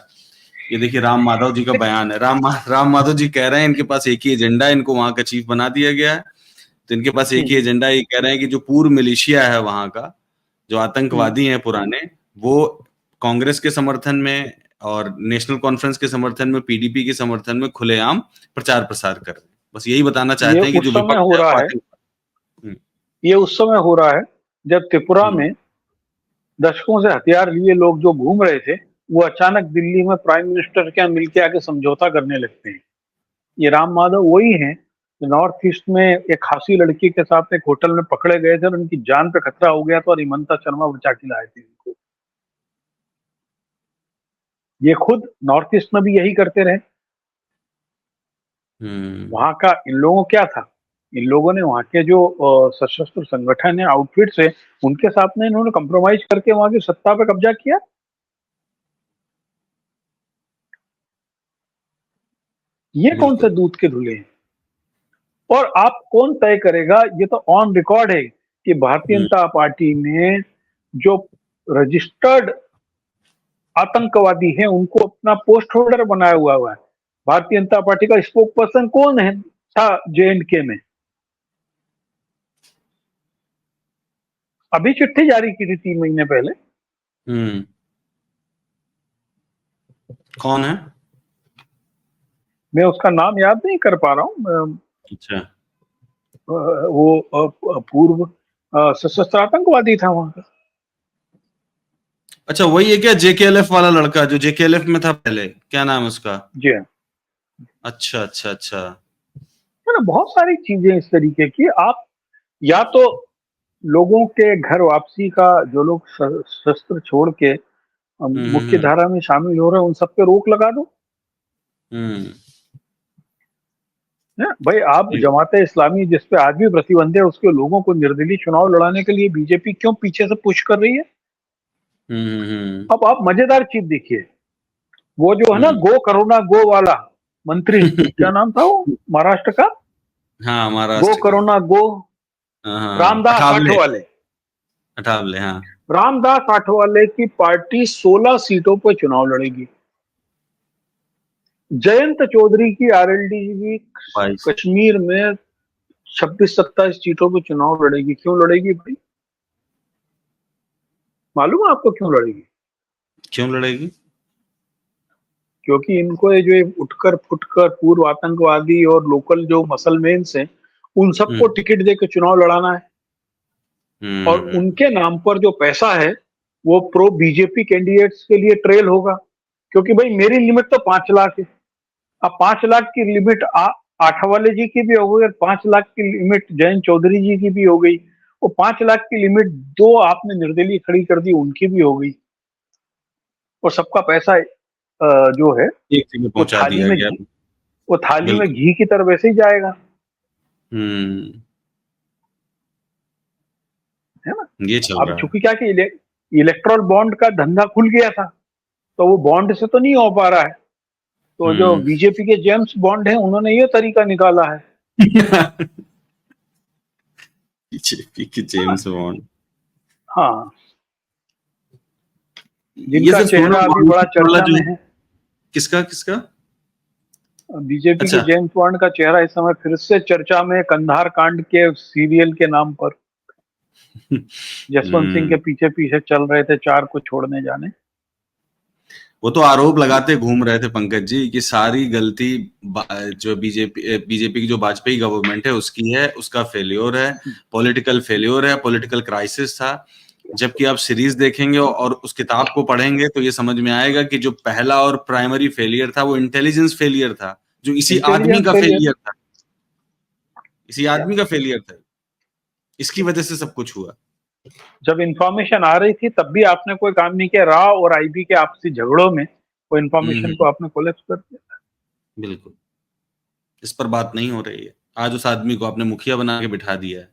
ये देखिए, राम माधव जी का बयान है। राम माधव जी कह रहे हैं इनके पास एक ही एजेंडा है, इनको वहां का चीफ बना दिया गया है। तो इनके पास एक ही हम्म, एजेंडा, ये कह रहे हैं कि जो पूर्व मिलिशिया है वहां का, जो हम्म। आतंकवादी हैं पुराने, वो कांग्रेस के समर्थन में और नेशनल कॉन्फ्रेंस के समर्थन में, पीडीपी के समर्थन में खुलेआम प्रचार प्रसार कर रहे हैं। बस यही बताना ये चाहते हैं कि उस जो समय विपक्ष हो है रहा वो है, आतंकवादी। ये उस समय हो रहा है जब त्रिपुरा हम्म, में दशकों से हथियार लिए लोग जो घूम रहे थे, वो अचानक दिल्ली में प्राइम मिनिस्टर के यहाँ मिलके आके समझौता करने लगते हैं। ये राम माधव वही हैं जो नॉर्थ ईस्ट में एक खासी लड़की के साथ एक होटल में पकड़े गए थे और उनकी जान पे खतरा हो गया था और हिमंता शर्मा बचा के लाए थे इनको। ये खुद नॉर्थ ईस्ट में भी यही करते रहे। हम्म, वहां का इन लोगों क्या था, इन लोगों ने वहां के जो सशस्त्र संगठन है, आउटफिट्स है, उनके साथ में इन्होंने कंप्रोमाइज करके वहां की सत्ता पे कब्जा किया। ये कौन से बिल्कुल। दूध के धुले हैं? और आप कौन तय करेगा? ये तो ऑन रिकॉर्ड है कि भारतीय हम्म, जनता पार्टी ने जो रजिस्टर्ड आतंकवादी हैं उनको अपना पोस्ट होल्डर बनाया हुआ है। भारतीय जनता पार्टी का स्पोक पर्सन कौन है था जेएंडके में? अभी चिट्ठी जारी की थी 3 महीने पहले। हम्म, कौन है? मैं उसका नाम याद नहीं कर पा रहा हूँ। अच्छा, वो पूर्व सशस्त्र आतंकवादी था वहां का। अच्छा, वही है क्या जेकेएलएफ वाला लड़का जो जेकेएलएफ में था पहले? क्या नाम है उसका? जी हाँ। अच्छा, अच्छा, अच्छा। है ना, बहुत सारी चीजें इस तरीके की। आप या तो लोगों के घर वापसी का, जो लोग शस्त्र छोड़ के मुख्य हम्म, धारा में शामिल हो रहे हैं, उन सब पे रोक लगा दो। हम्म, है भाई, आप जमाते इस्लामी जिस पे आज भी प्रतिबंध है, उसके लोगों को निर्दलीय चुनाव लड़ाने के लिए बीजेपी क्यों पीछे से पुश कर रही है? हम्म, हम्म, अब आप मजेदार चीज देखिए, वो जो है ना हम्म। गो करुणा गो वाला मंत्री, क्या नाम था वो, महाराष्ट्र का, हाँ, गो महाराष्ट्र का। करुणा गो, हाँ, हाँ, हाँ, रामदास अठावले, आठवले। अठावले, हाँ। रामदास आठवले की पार्टी 16 सीटों पर चुनाव लड़ेगी। जयंत चौधरी की आरएलडी की 22। कश्मीर में 26-27 सीटों पर चुनाव लड़ेगी। क्यों लड़ेगी भाई? मालूम है आपको क्यों लड़ेगी? क्यों लड़ेगी? क्योंकि इनको ये जो ये उठकर फुटकर पूर्व आतंकवादी और लोकल जो मसलमेन्स हैं, उन सबको हम्म, टिकट देकर चुनाव लड़ाना है। और हम्म, उनके नाम पर जो पैसा है, वो प्रो बीजेपी कैंडिडेट्स के लिए ट्रेल होगा। क्योंकि भाई मेरी लिमिट तो 5 लाख है। अब 5 लाख की लिमिट आठवले जी की भी हो गई और 5 लाख की लिमिट जयंत चौधरी जी की भी हो गई। वो 5 लाख की लिमिट दो आपने निर्दलीय खड़ी कर दी, उनकी भी हो गई। और सबका पैसा जो है एक जगह वो पहुंचा थाली दिया में गया। वो थाली में बिल्कुल। घी की तरह वैसे ही जाएगा, हम्म। है ना। ये चल अब रहा है। चूंकि क्या कि इलेक्ट्रॉल बॉन्ड का धंधा खुल गया था, तो वो बॉन्ड से तो नहीं हो पा रहा है, तो जो हम्म। बीजेपी के जेम्स बॉन्ड है उन्होंने ये तरीका निकाला है। बीजेपी के हाँ, जेम्स बॉन्ड। हाँ, ये जिनका सब चेहरा सोनम अभी बड़ा वांगचुक वाला चर्चा जो में है, है। किसका किसका? बीजेपी के अच्छा। जेम्स बॉन्ड का चेहरा इस समय फिर से चर्चा में है, कंधार कांड के सीरियल के नाम पर। जसवंत सिंह के हम्म। पीछे पीछे चल रहे थे 4 को छोड़ने जाने। वो तो आरोप लगाते घूम रहे थे पंकज जी कि सारी गलती जो बीजेपी की जो वाजपेयी गवर्नमेंट है उसकी है, उसका फेल्योर है, पॉलिटिकल फेल्योर है, पॉलिटिकल क्राइसिस था। जबकि आप सीरीज देखेंगे और उस किताब को पढ़ेंगे तो ये समझ में आएगा कि जो पहला और प्राइमरी फेलियर था वो इंटेलिजेंस फेलियर था, जो इसी आदमी इंटेलिजेंस का फेलियर। फेलियर था, इसी आदमी का फेलियर था। इसकी वजह से सब कुछ हुआ। जब इंफॉर्मेशन आ रही थी तब भी आपने कोई काम नहीं किया, राव और आईबी के आपसी झगड़ों में वो इंफॉर्मेशन को हम्म। आपने कोलैप्स कर दिया। बिल्कुल। इस पर बात नहीं हो रही है। आज उस आदमी को आपने मुखिया बना के बिठा दिया है।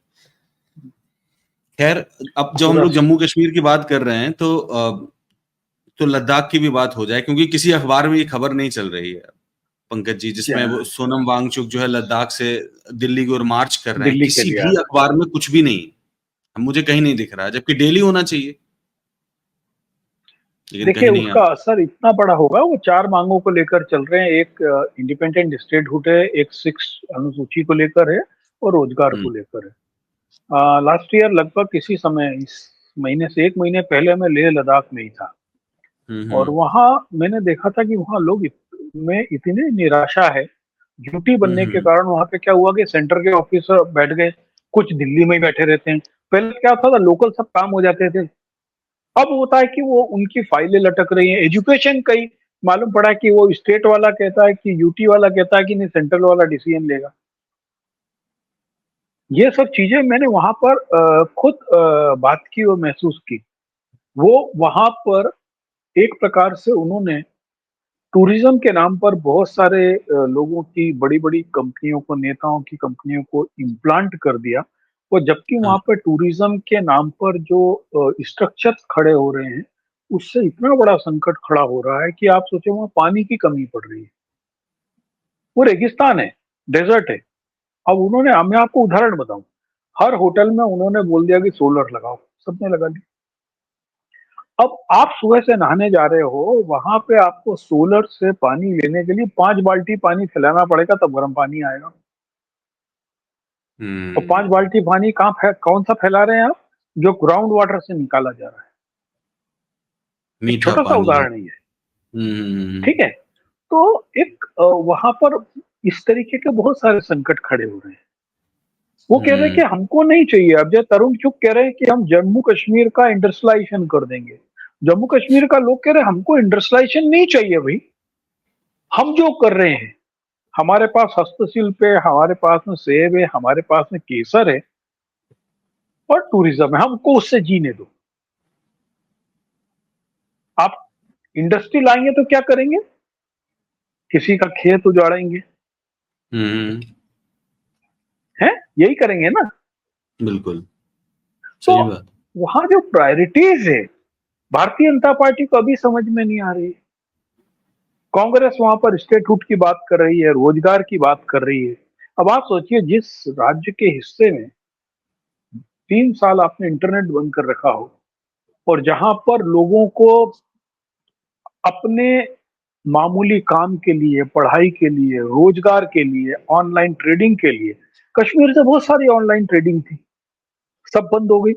खैर, अब जब हम पूरा लोग जम्मू कश्मीर की बात कर रहे हैं तो लद्दाख की भी बात हो जाए, क्योंकि किसी अखबार में ये खबर नहीं चल रही है पंकज जी, जिसमें क्या वो सोनम वांगचुक जो है लद्दाख से दिल्ली की ओर मार्च कर रहे हैं। दिल्ली के किसी लिए आ भी रहा अखबार में कुछ भी नहीं, मुझे कहीं नहीं दिख रहा है, जबकि डेली होना चाहिए, है। लेकिन देखिए कहीं नहीं उसका आता। असर इतना बड़ा होगा, वो 4 मांगों को लेकर चल रहे हैं। एक इंडिपेंडेंट स्टेटहुड है, एक 6 अनुसूची को लेकर है, और रोजगार हम्म। को लेकर है। लास्ट ईयर लगभग इसी समय, इस महीने से 1 महीने पहले मैं लेह लद्दाख में ही था, और हम्म। वहां मैंने देखा था कि वहां लोग में इतनी निराशा है। ड्यूटी बनने के हम्म। कारण वहां पे क्या हुआ कि सेंटर के ऑफिसर बैठ गए, कुछ दिल्ली में ही बैठे रहते हैं। पहले क्या होता था, लोकल सब काम हो जाते थे। अब होता है कि वो उनकी फाइलें लटक रही हैं। एजुकेशन कई मालूम पड़ा कि वो स्टेट वाला कहता है कि यूटी वाला कहता है कि नहीं, सेंट्रल वाला डिसीजन लेगा। ये सब चीजें मैंने वहां पर खुद बात की और महसूस की। वो वहां पर एक प्रकार से उन्होंने टूरिज्म के नाम पर बहुत सारे लोगों की, बड़ी बड़ी कंपनियों को, नेताओं की कंपनियों को इम्प्लांट कर दिया। और जबकि हाँ। वहां पर टूरिज्म के नाम पर जो स्ट्रक्चर खड़े हो रहे हैं, उससे इतना बड़ा संकट खड़ा हो रहा है कि आप सोचे वहां पानी की कमी पड़ रही है। वो रेगिस्तान है, डेजर्ट है। अब उन्होंने, मैं आपको उदाहरण बताऊं, हर होटल में उन्होंने बोल दिया कि सोलर लगाओ, सबने लगा ली। अब आप सुबह से नहाने जा रहे हो, वहां पे आपको सोलर से पानी लेने के लिए 5 बाल्टी पानी फैलाना पड़ेगा, तब गर्म पानी आएगा। और 5 हम्म। बाल्टी पानी कौन सा फैला रहे हैं आप? जो ग्राउंड वाटर से निकाला जा रहा है। एक मीठा छोटा सा पानी जो। उदाहरण ही है। हम्म। ठीक है। तो एक वहां पर इस तरीके के बहुत सारे संकट खड़े हो रहे हैं। वो कह रहे हैं कि हम्म। हमको नहीं चाहिए। अब जब तरुण चुग कह रहे हैं कि हम जम्मू कश्मीर का इंडस्ट्रियलाइजेशन कर देंगे, जम्मू कश्मीर का लोग कह रहे हैं हमको इंडस्ट्रियलाइजेशन नहीं चाहिए भाई। हम जो कर रहे हैं, हमारे पास हस्तशिल्प है, हमारे पास में सेब है, हमारे पास में केसर है, और टूरिज्म है, हमको उससे जीने दो। आप इंडस्ट्री लाएंगे तो क्या करेंगे? किसी का खेत उजाड़ेंगे, हम्म। हैं? यही करेंगे ना। बिल्कुल तो सही बात। वहां जो प्रायोरिटीज है, भारतीय जनता पार्टी को अभी समझ में नहीं आ रही है। कांग्रेस वहां पर स्टेटहुड की बात कर रही है, रोजगार की बात कर रही है। अब आप सोचिए, जिस राज्य के हिस्से में 3 साल आपने इंटरनेट बंद कर रखा हो, और जहां पर लोगों को अपने मामूली काम के लिए, पढ़ाई के लिए, रोजगार के लिए, ऑनलाइन ट्रेडिंग के लिए, कश्मीर से बहुत सारी ऑनलाइन ट्रेडिंग थी, सब बंद हो गई।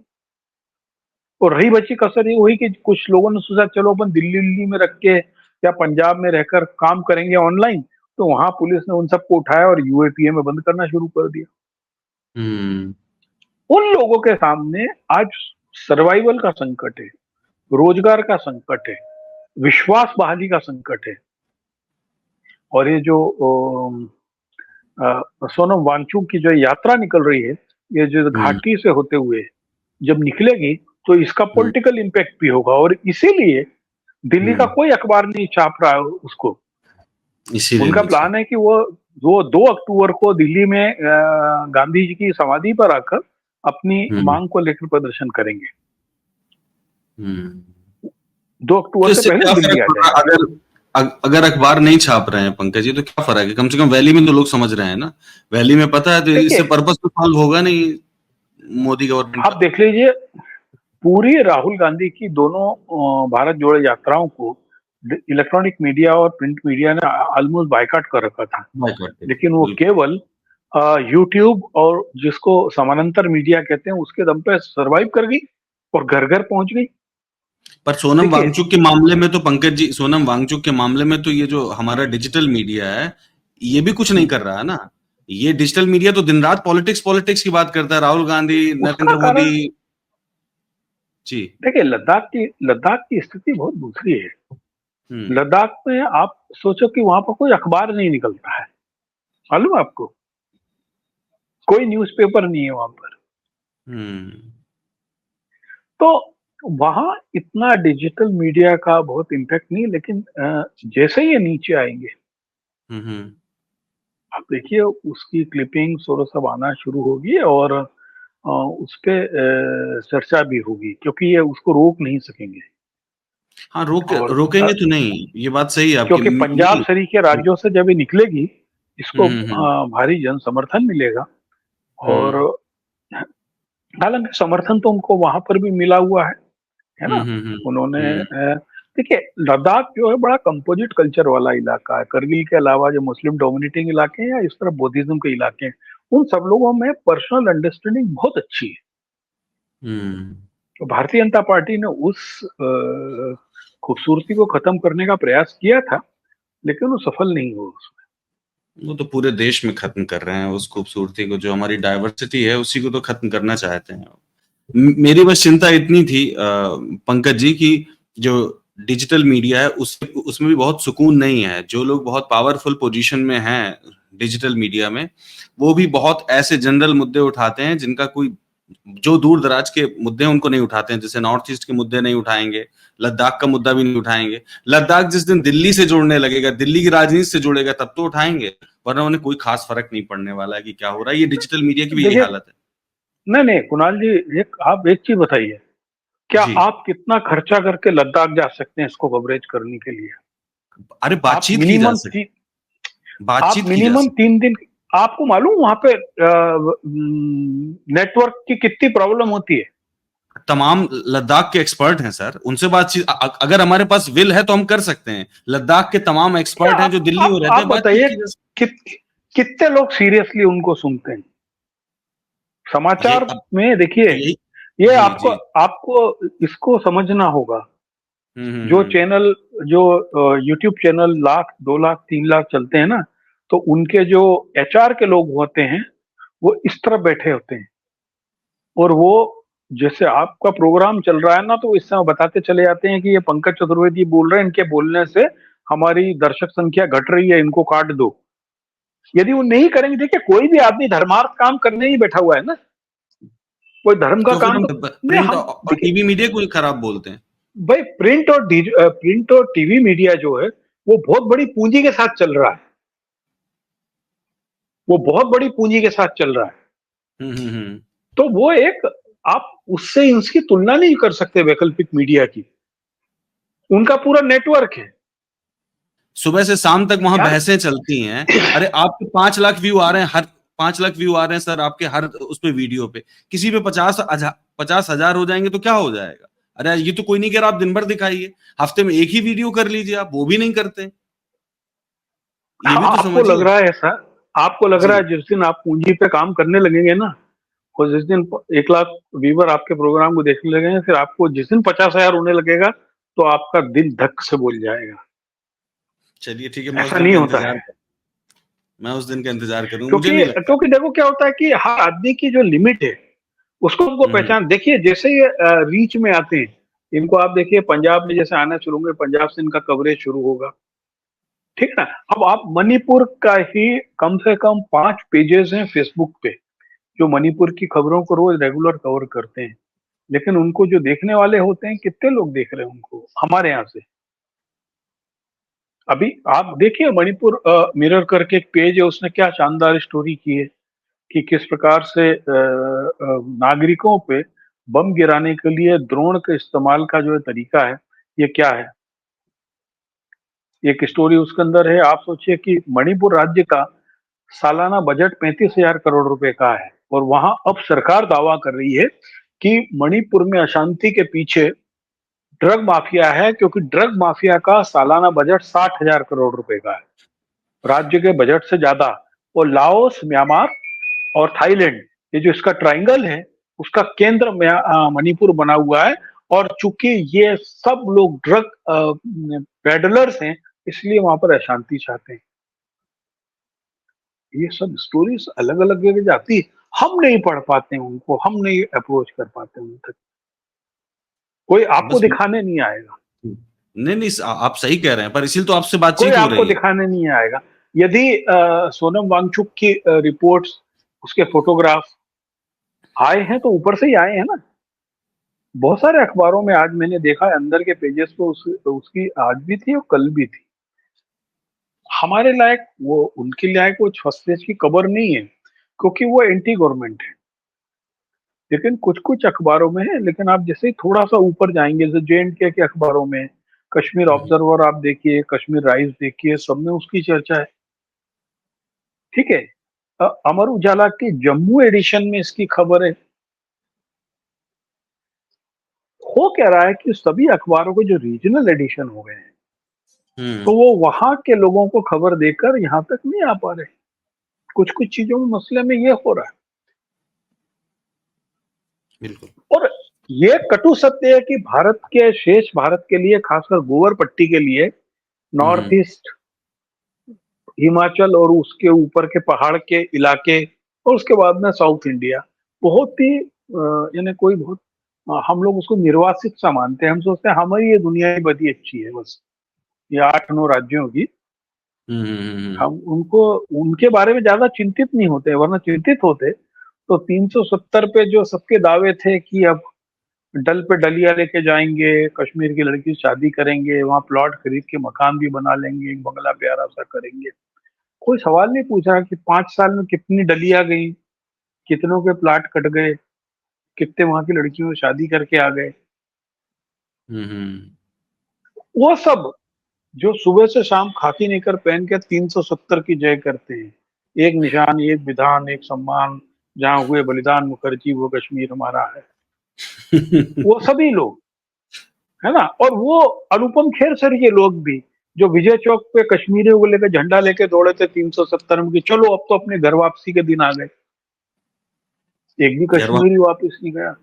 और रही बची कसर ये हुई कि कुछ लोगों ने सोचा चलो अपन दिल्ली दिल्ली में रख के या पंजाब में रहकर काम करेंगे ऑनलाइन। तो वहां पुलिस ने उन सबको उठाया और यूएपीए में बंद करना शुरू कर दिया। हम्म। उन लोगों के सामने आज सर्वाइवल का संकट है, रोजगार का संकट है, विश्वास बहाली का संकट है। और ये जो सोनम वांगचुक की जो यात्रा निकल रही है, ये जो हम्म। घाटी से होते हुए जब निकलेगी, तो इसका हम्म। पॉलिटिकल इम्पैक्ट भी होगा। और इसीलिए दिल्ली का कोई अखबार नहीं छाप रहा है उसको। इसीलिए उनका नहीं प्लान है कि वो 2 अक्टूबर को दिल्ली में गांधी जी की समाधि पर आकर अपनी हम्म मांग को लेकर प्रदर्शन करेंगे। हम्म 2 अक्टूबर तो से इससे पहले क्या दिल्ली फर्क आ पड़ रहा है? जाएंगे। अगर अखबार नहीं छाप रहे हैं पंकज जी, तो क्या फर्क है? कम से कम वैली में तो लोग समझ रहे हैं ना, वैली में पता है, तो इससे देखिए, पर्पस तो सॉल्व होगा नहीं मोदी गवर्नमेंट आप का। देख लीजिए, पूरी राहुल गांधी की दोनों भारत जोड़ो यात्राओं को इलेक्ट्रॉनिक मीडिया और प्रिंट मीडिया ने ऑलमोस्ट बायकॉट कर रखा था। बाइकआउट के थे, लेकिन वो बिल्कुल। केवल यूट्यूब और जिसको समानांतर मीडिया कहते हैं उसके दम पे सरवाइव कर गई और घर घर पहुंच गई। पर सोनम देखिए, वांगचुक के मामले में तो पंकज जी, सोनम वांगचुक के मामले में तो ये जो हमारा डिजिटल मीडिया है, ये भी कुछ नहीं कर रहा है ना। ये डिजिटल मीडिया तो दिन रात पॉलिटिक्स पॉलिटिक्स की बात करता है, राहुल गांधी, उसका नरेंद्र मोदी। कारण, जी। देखिए, लद्दाख की स्थिति बहुत दूसरी है। हम्म लद्दाख में आप सोचो कि वहां पर कोई अखबार नहीं निकलता है, मालूम है आपको? कोई न्यूज़पेपर नहीं है वहां पर। हम्म तो वहां इतना डिजिटल मीडिया का बहुत इम्पैक्ट नहीं, लेकिन जैसे ही ये नीचे आएंगे, हम्म आप देखिए उसकी क्लिपिंग्स और सब आना शुरू होगी और उस पे चर्चा भी होगी, क्योंकि ये उसको रोक नहीं सकेंगे। हाँ, और रोकेंगे तो नहीं, ये बात सही है आपकी। क्योंकि पंजाब नहीं। सरीखे राज्यों से जब ये निकलेगी, इसको हम्म भारी जन समर्थन मिलेगा। और हम्म हालांकि समर्थन तो उनको वहां पर भी मिला हुआ है ना। उन्होंने हम्म देखिए, लद्दाख जो है बड़ा कंपोजिट कल्चर वाला इलाका है। करगिल के अलावा जो मुस्लिम डोमिनेटिंग इलाके हैं या इस तरह बुद्धिज्म के इलाके हैं, उन सब लोगों में पर्सनल अंडरस्टैंडिंग बहुत अच्छी है। हम्म तो भारतीय जनता पार्टी ने उस खूबसूरती को खत्म करने का प्रयास किया था, लेकिन वो सफल नहीं हुआ उसमें। वो तो पूरे देश में खत्म कर रहे हैं उस खूबसूरती को, जो हमारी डाइवर्सिटी है उसी को तो खत्म करना चाहते हैं। मेरी बस चिंता इतनी थी पंकज जी की, जो डिजिटल मीडिया है उसमें भी बहुत सुकून नहीं है। जो लोग बहुत पावरफुल पोजीशन में हैं डिजिटल मीडिया में, वो भी बहुत ऐसे जनरल मुद्दे उठाते हैं जिनका कोई, जो दूर दराज के मुद्दे हैं उनको नहीं उठाते हैं। जैसे नॉर्थ ईस्ट के मुद्दे नहीं उठाएंगे, लद्दाख का मुद्दा भी नहीं उठाएंगे। लद्दाख जिस दिन दिल्ली से जुड़ने लगेगा, दिल्ली की राजनीति से जुड़ेगा, तब तो उठाएंगे, वरना उन्हें कोई खास फर्क नहीं पड़ने वाला है कि क्या हो रहा है। ये डिजिटल मीडिया की भी यही देखिए, हालत है। नहीं नहीं कुणाल जी, आप एक चीज बताइए, क्या जी। आप कितना खर्चा करके लद्दाख जा सकते हैं इसको कवरेज करने के लिए? अरे आप बातचीत की जा मिनिमम सकती, बातचीत की जा 3 दिन, आपको मालूम वहां पे नेटवर्क की कितनी प्रॉब्लम होती है? तमाम लद्दाख के एक्सपर्ट हैं सर, उनसे बातचीत अगर हमारे पास विल है तो हम कर सकते हैं। लद्दाख के तमाम क्या एक्सपर्ट हैं जो दिल्ली में रहते आप हैं, बातचीत बताइए, की जा कि, कितने लोग सीरियसली उनको सुनते हैं? सकती। यही समाचार अब, में देखिए, यही। ये जी आपको जी। आपको इसको समझना होगा। जो हम्म चैनल, जो यूट्यूब चैनल 1 लाख 2 लाख 3 लाख चलते हैं ना, तो उनके जो एचआर के लोग होते हैं, वो इस तरह बैठे होते हैं। और वो, जैसे आपका प्रोग्राम चल रहा है ना, तो इस समय बताते चले जाते हैं कि ये पंकज चतुर्वेदी बोल रहे हैं, इनके बोलने से हमारी दर्शक संख्या घट रही है, इनको काट दो। यदि वो नहीं करेंगे, देखिए कोई भी आदमी धर्मार्थ काम करने ही बैठा हुआ है ना, कोई धर्म का तो फिर काम हम तो नहीं। प्रिंट हम और देखिए टीवी मीडिया को ही खराब बोलते हैं। भाई, प्रिंट और टीवी मीडिया जो है, वो बहुत बड़ी पूंजी के साथ चल रहा है। वो बहुत बड़ी पूंजी के साथ चल रहा है। हम्म। तो वो एक, आप उससे इसकी तुलना नहीं कर सकते वैकल्पिक मीडिया की। उनका पूरा नेटवर्क है सुबह से शाम तक वहां यार। बहसें चलती हैं। अरे आपके 5 लाख व्यू आ रहे हैं, हर 5 लाख व्यू आ रहे हैं सर आपके हर उस पे वीडियो पे। किसी पे 50,000 हो जाएंगे तो क्या हो जाएगा? अरे ये तो कोई नहीं कह रहा आप दिन भर दिखाइए, हफ्ते में एक ही वीडियो कर लीजिए, आप वो भी नहीं करते। ये भी तो आपको लग समझिए। रहा है ऐसा, आपको लग रहा जी। है जिस दिन आप पूंजी पे काम करने लगेंगे ना, और जिस दिन 1 लाख व्यूवर आपके प्रोग्राम को देखने लगेंगे, फिर आपको जिस दिन 50,000 होने लगेगा, तो आपका दिल धक से बोल जाएगा। चलिए ठीक है, मैं उस ऐसा दिन नहीं का होता इंतजार है। कर, मैं उस दिन का इंतजार करूँ, मुझे क्योंकि नहीं लगता। क्योंकि देखो क्या होता है कि हर आदमी की जो लिमिट है, उसको उनको हम्म पहचान, देखिए जैसे ये रीच में आते हैं, इनको आप देखिए पंजाब में जैसे आना शुरू होंगे, पंजाब से इनका कवरेज शुरू होगा, ठीक है ना। अब आप मणिपुर का ही कम से कम 5 पेजेस हैं फेसबुक पे, जो मणिपुर की खबरों को रोज रेगुलर कवर करते हैं। लेकिन उनको जो देखने वाले होते हैं, कितने लोग देख रहे हैं उनको हमारे यहाँ से? अभी आप देखिए मणिपुर मिरर करके एक पेज है, उसने क्या शानदार स्टोरी की है कि किस प्रकार से नागरिकों पे बम गिराने के लिए ड्रोन के इस्तेमाल का जो है तरीका है, ये क्या है। एक स्टोरी उसके अंदर है। आप सोचिए कि मणिपुर राज्य का सालाना बजट 35,000 करोड़ रुपए का है, और वहां अब सरकार दावा कर रही है कि मणिपुर में अशांति के पीछे ड्रग माफिया है, क्योंकि ड्रग माफिया का सालाना बजट 60,000 करोड़ रुपए का है, राज्य के बजट से ज्यादा। और लाओस, म्यांमार और थाईलैंड, ये जो इसका ट्रायंगल है, उसका केंद्र मणिपुर बना हुआ है। और चूंकि ये सब लोग ड्रग पेडलर्स हैं, इसलिए वहां पर अशांति चाहते हैं। ये सब स्टोरीज अलग अलग जगह जाती है, हम नहीं पढ़ पाते हैं उनको, हम नहीं अप्रोच कर पाते उन तक, कोई आपको बस दिखाने नहीं आएगा। नहीं नहीं, आप सही कह रहे हैं, पर इसीलिए तो आपसे कोई बातचीत हो आपको रही है। दिखाने नहीं आएगा। यदि सोनम वांगचुक की रिपोर्ट्स, उसके फोटोग्राफ आए हैं तो ऊपर से ही आए हैं ना। बहुत सारे अखबारों में आज मैंने देखा है, अंदर के पेजेस पे उसकी आज भी थी और कल भी थी। हमारे लायक वो, उनके लायक वो फर्स्ट पेज की खबर नहीं है, क्योंकि वो एंटी गवर्नमेंट है। लेकिन कुछ कुछ अखबारों में है। लेकिन आप जैसे ही थोड़ा सा ऊपर जाएंगे, जैसे JNK के अखबारों में, कश्मीर हम्म, ऑब्जर्वर आप देखिए, कश्मीर राइज देखिए, सब में उसकी चर्चा है। ठीक है। अमर उजाला की जम्मू एडिशन में इसकी खबर है। हो क्या रहा है कि सभी अखबारों के जो रीजनल एडिशन हो गए हैं, तो हम्म, वो वहां के लोगों को खबर देकर यहाँ तक नहीं आ पा रहे। कुछ कुछ चीजों में, मसले में ये हो रहा है। बिल्कुल। और ये कटु सत्य है कि भारत के, शेष भारत के लिए, खासकर गोवर पट्टी के लिए, नॉर्थ हम्म, ईस्ट, हिमाचल और उसके ऊपर के पहाड़ के इलाके, और उसके बाद में साउथ इंडिया, बहुत ही यानी कोई बहुत, हम लोग उसको निर्वासित सा मानते हैं। हम सोचते हैं हमारी ये दुनिया ही बड़ी अच्छी है, बस ये 8-9 राज्यों की। हम्म, हम्म, हम उनको, उनके बारे में ज्यादा चिंतित नहीं होते, वरना चिंतित होते तो 370 पे जो सबके दावे थे कि अब डल पे डलिया लेके जाएंगे, कश्मीर की लड़की से शादी करेंगे, वहां प्लॉट खरीद के मकान भी बना लेंगे, एक बंगला प्यारा सा करेंगे, कोई सवाल नहीं पूछा कि 5 साल में कितनी डलिया गई, कितनों के प्लाट कट गए, कितने वहां की लड़कियों से शादी करके आ गए। हम्म, वो सब जो सुबह से शाम खाकी निकर पहन के 370 की जय करते हैं, एक निशान, एक विधान, एक सम्मान, जहां हुए बलिदान मुखर्जी वो कश्मीर हमारा है, हम्म। वो सभी लोग, है ना। और वो अनुपम खेर सर के लोग भी, जो विजय चौक पे कश्मीरियों को लेकर झंडा लेके दौड़े थे 370 में, कि चलो अब तो अपने घर वापसी के दिन आ गए, एक भी घर कश्मीरी वापस नहीं गया।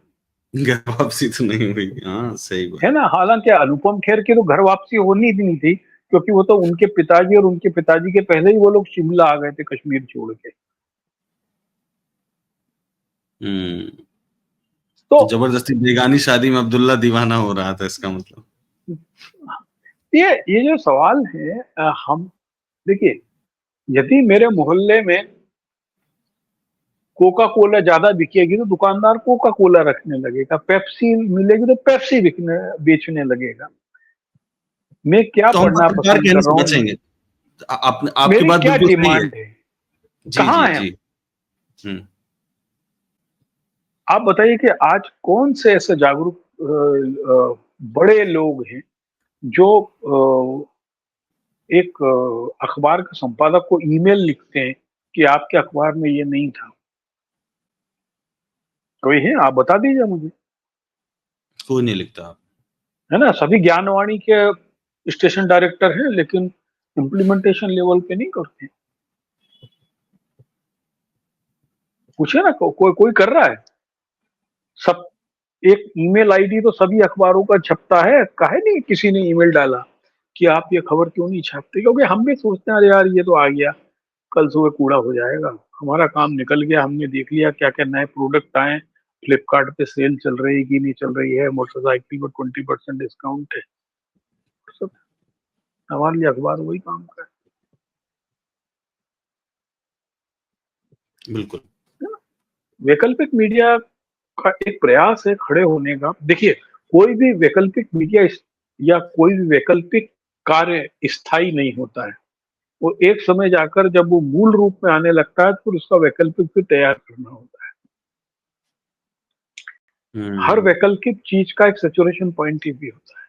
घर वापसी तो नहीं हुई, हाँ सही बात। है ना। हालांकि अनुपम खेर की तो घर वापसी होनी ही नहीं थी, क्योंकि वो तो उनके पिताजी और उनके पिताजी के पहले ही वो लोग शिमला आ गए थे कश्मीर छोड़ के। हम्म। तो जबरदस्ती बेगानी शादी में अब्दुल्ला दीवाना हो रहा था, इसका मतलब। ये जो सवाल है, हम देखिए, यदि मेरे मोहल्ले में कोका कोला ज्यादा बिकेगी तो दुकानदार कोका कोला रखने लगेगा, पेप्सी मिलेगी तो पेप्सी बिकने बेचने लगेगा। मैं क्या तो हम पढ़ना पत्रकार पसंद कहने कर से रहा हूँ, बचेंगे। आपकी मेरी बात क्या बिल्कुल सही है। डिमांड है, जी कहाँ जी है जी। हम। हम्म। आप बताइए कि आज कौन से ऐसे जागरूक बड़े लोग हैं जो एक अखबार के संपादक को ईमेल लिखते हैं कि आपके अखबार में ये नहीं था। कोई है, आप बता दीजिए मुझे। कोई नहीं लिखता आप। है ना। सभी ज्ञानवाणी के स्टेशन डायरेक्टर हैं, लेकिन इम्प्लीमेंटेशन लेवल पे नहीं करते। पूछे ना, कोई कर रहा है। सब, एक ईमेल आईडी तो सभी अखबारों का छपता है, काहे नहीं किसी ने ईमेल डाला कि आप ये खबर क्यों नहीं छापते। क्योंकि हम भी सोचते हैं, अरे यार ये तो आ गया, कल सुबह कूड़ा हो जाएगा, हमारा काम निकल गया, हमने देख लिया क्या क्या नए प्रोडक्ट आए, फ्लिपकार्ट पे सेल चल रही है कि नहीं चल रही है, मोटरसाइकिल पर 20% डिस्काउंट है, सब हमारे लिए अखबार वही काम कर बिल्कुल। है ना। वैकल्पिक मीडिया का एक प्रयास है खड़े होने का। देखिए, कोई भी वैकल्पिक मीडिया या कोई भी वैकल्पिक कार्य स्थायी नहीं होता है। वो एक समय जाकर जब वो मूल रूप में आने लगता है तो उसका वैकल्पिक भी तैयार करना होता है। हर वैकल्पिक चीज का एक सैचुरेशन पॉइंट भी होता है,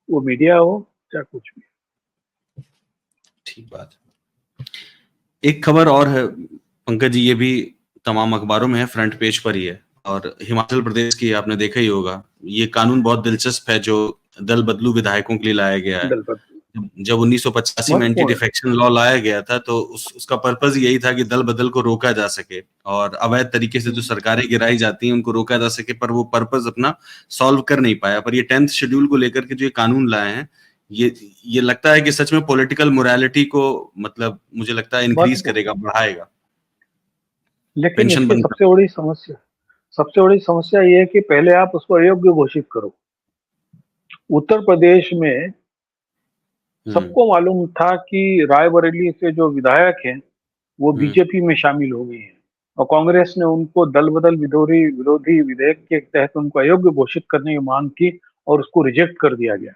वो मीडिया हो चाहे कुछ भी। ठीक बात। एक खबर और है पंकज जी, ये भी तमाम अखबारों में है, फ्रंट पेज पर ही है, और हिमाचल प्रदेश की आपने देखा ही होगा। ये कानून बहुत दिलचस्प है जो दल बदलू विधायकों के लिए लाया गया है। दलपत जब 1985 में एंटी महत्वपूर्ण है। डिफेक्शन लॉ लाया गया था तो उसका पर्पस यही था कि दल बदल को रोका जा सके और अवैध तरीके से जो सरकारें गिराई जाती हैं उनको रोका जा सके, पर वो पर्पस अपना सॉल्व कर नहीं पाया। पर ये 10th शेड्यूल को लेकर के जो ये कानून लाए हैं, ये लगता है कि सच में पॉलिटिकल मोरालिटी को, मतलब मुझे लगता है इंक्रीज महत्वपूर्ण, करेगा, बढ़ाएगा। लेकिन पेंशन इसकी बंद सबसे बड़ी समस्या ये है कि पहले आप उसको अयोग्य घोषित करो। उत्तर प्रदेश में सबको मालूम था कि रायबरेली से जो विधायक हैं वो बीजेपी में शामिल हो गई हैं और कांग्रेस ने उनको दल बदल विरोधी विधेयक के तहत उनको अयोग्य घोषित करने की मांग की और उसको रिजेक्ट कर दिया गया।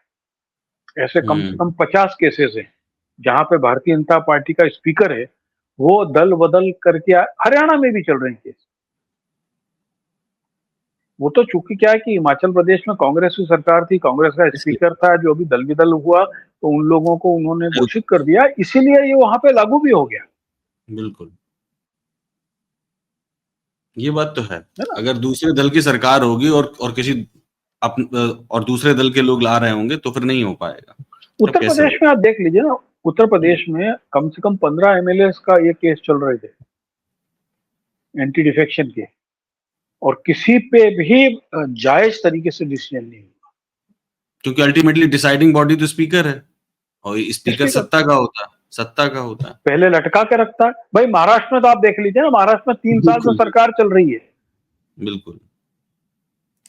ऐसे कम से कम 50 केसेस हैं जहां पे भारतीय जनता पार्टी का स्पीकर है वो दल बदल करके हरियाणा में भी चल रहे हैं केस। वो तो चूंकि क्या है कि हिमाचल प्रदेश में कांग्रेस की सरकार थी, कांग्रेस का इसलिए स्पीकर था, जो अभी दल बदल हुआ तो उन लोगों को उन्होंने घोषित कर दिया, इसीलिए ये वहां पे लागू भी हो गया। बिल्कुल, ये बात तो है। है ना? अगर दूसरे दल की सरकार होगी और किसी और दूसरे दल के लोग ला रहे होंगे तो फिर नहीं हो पाएगा। तब उत्तर कैसे प्रदेश होगा? में आप देख लीजिए ना, उत्तर प्रदेश में कम से कम 15 एमएलए का ये केस चल रहे थे एंटी डिफेक्शन के, और किसी पे भी जायज तरीके से डिसीजन नहीं हुआ। क्योंकि अल्टीमेटली डिसाइडिंग बॉडी तो स्पीकर है और स्पीकर स्पीकर सत्ता का होता है। पहले लटका के रखता है। भाई महाराष्ट्र में तो आप देख लीजिए ना, महाराष्ट्र में 3 साल से बिल्कुल, सरकार चल रही है। बिल्कुल,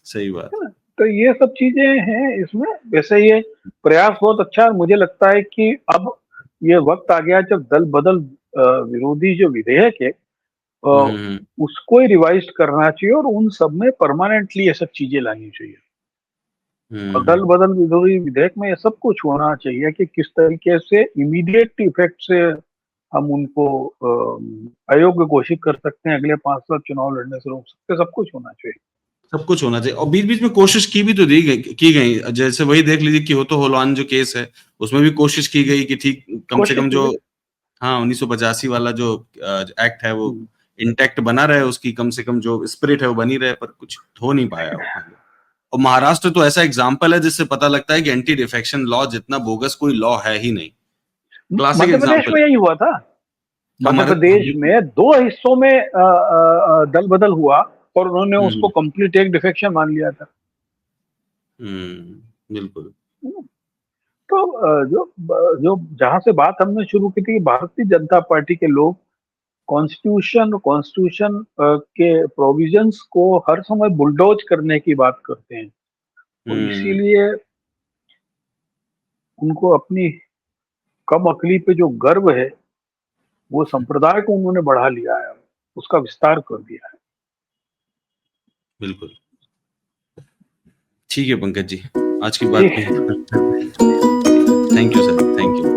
सही बात। है ना? तो ये सब चीजें हैं इसमें। वैसे ये प्रयास बहुत अच्छा है, मुझे लगता है कि अब ये वक्त आ गया जब दल बदल विरोधी जो विधेयक है हम्म, उसको ही रिवाइज करना चाहिए और उन सब में परमानेंटली ये सब चीजें लानी चाहिए। और दल हम्म, बदल विरोधी विधेयक में ये सब कुछ होना चाहिए कि किस तरीके से इमीडिएट इफेक्ट से हम उनको अयोग्य घोषित कर सकते हैं, अगले 5 साल चुनाव लड़ने से रोक सकते हैं, सब कुछ होना चाहिए। सब कुछ होना चाहिए। और बीच बीच में कोशिश की गई, जैसे वही देख लीजिए कि हो तो होलवान जो केस है उसमें भी कोशिश की गई कि ठीक कम से कोशिश कम जो, कीजिए। हाँ, 1985 वाला जो एक्ट है वो हम्म। इंटैक्ट बना रहे, उसकी कम से कम जो स्पिरिट है वो बनी रहे, पर कुछ हो नहीं पाया वो। और महाराष्ट्र तो ऐसा एग्जाम्पल है जिससे पता लगता है कि एंटी डिफेक्शन लॉ जितना बोगस कोई लॉ है ही नहीं। क्लासिक मध्य प्रदेश एग्जाम्पल में है। यही हुआ था। मध्य हमारे प्रदेश में 2 हिस्सों में दल बदल हुआ और उन्होंने उसको हम्म, कंप्लीट एक डिफेक्शन मान लिया था। बिल्कुल। तो जो जो जहां से बात हमने शुरू की थी कि भारतीय जनता पार्टी के लोग कॉन्स्टिट्यूशन के प्रोविजंस को हर समय बुलडोज करने की बात करते हैं, तो हम्म, इसीलिए उनको अपनी कम अकली पे जो गर्व है वो संप्रदाय को उन्होंने बढ़ा लिया है, उसका विस्तार कर दिया है। बिल्कुल। ठीक है पंकज जी, आज की बात ठीक को है। Thank you sir, thank you.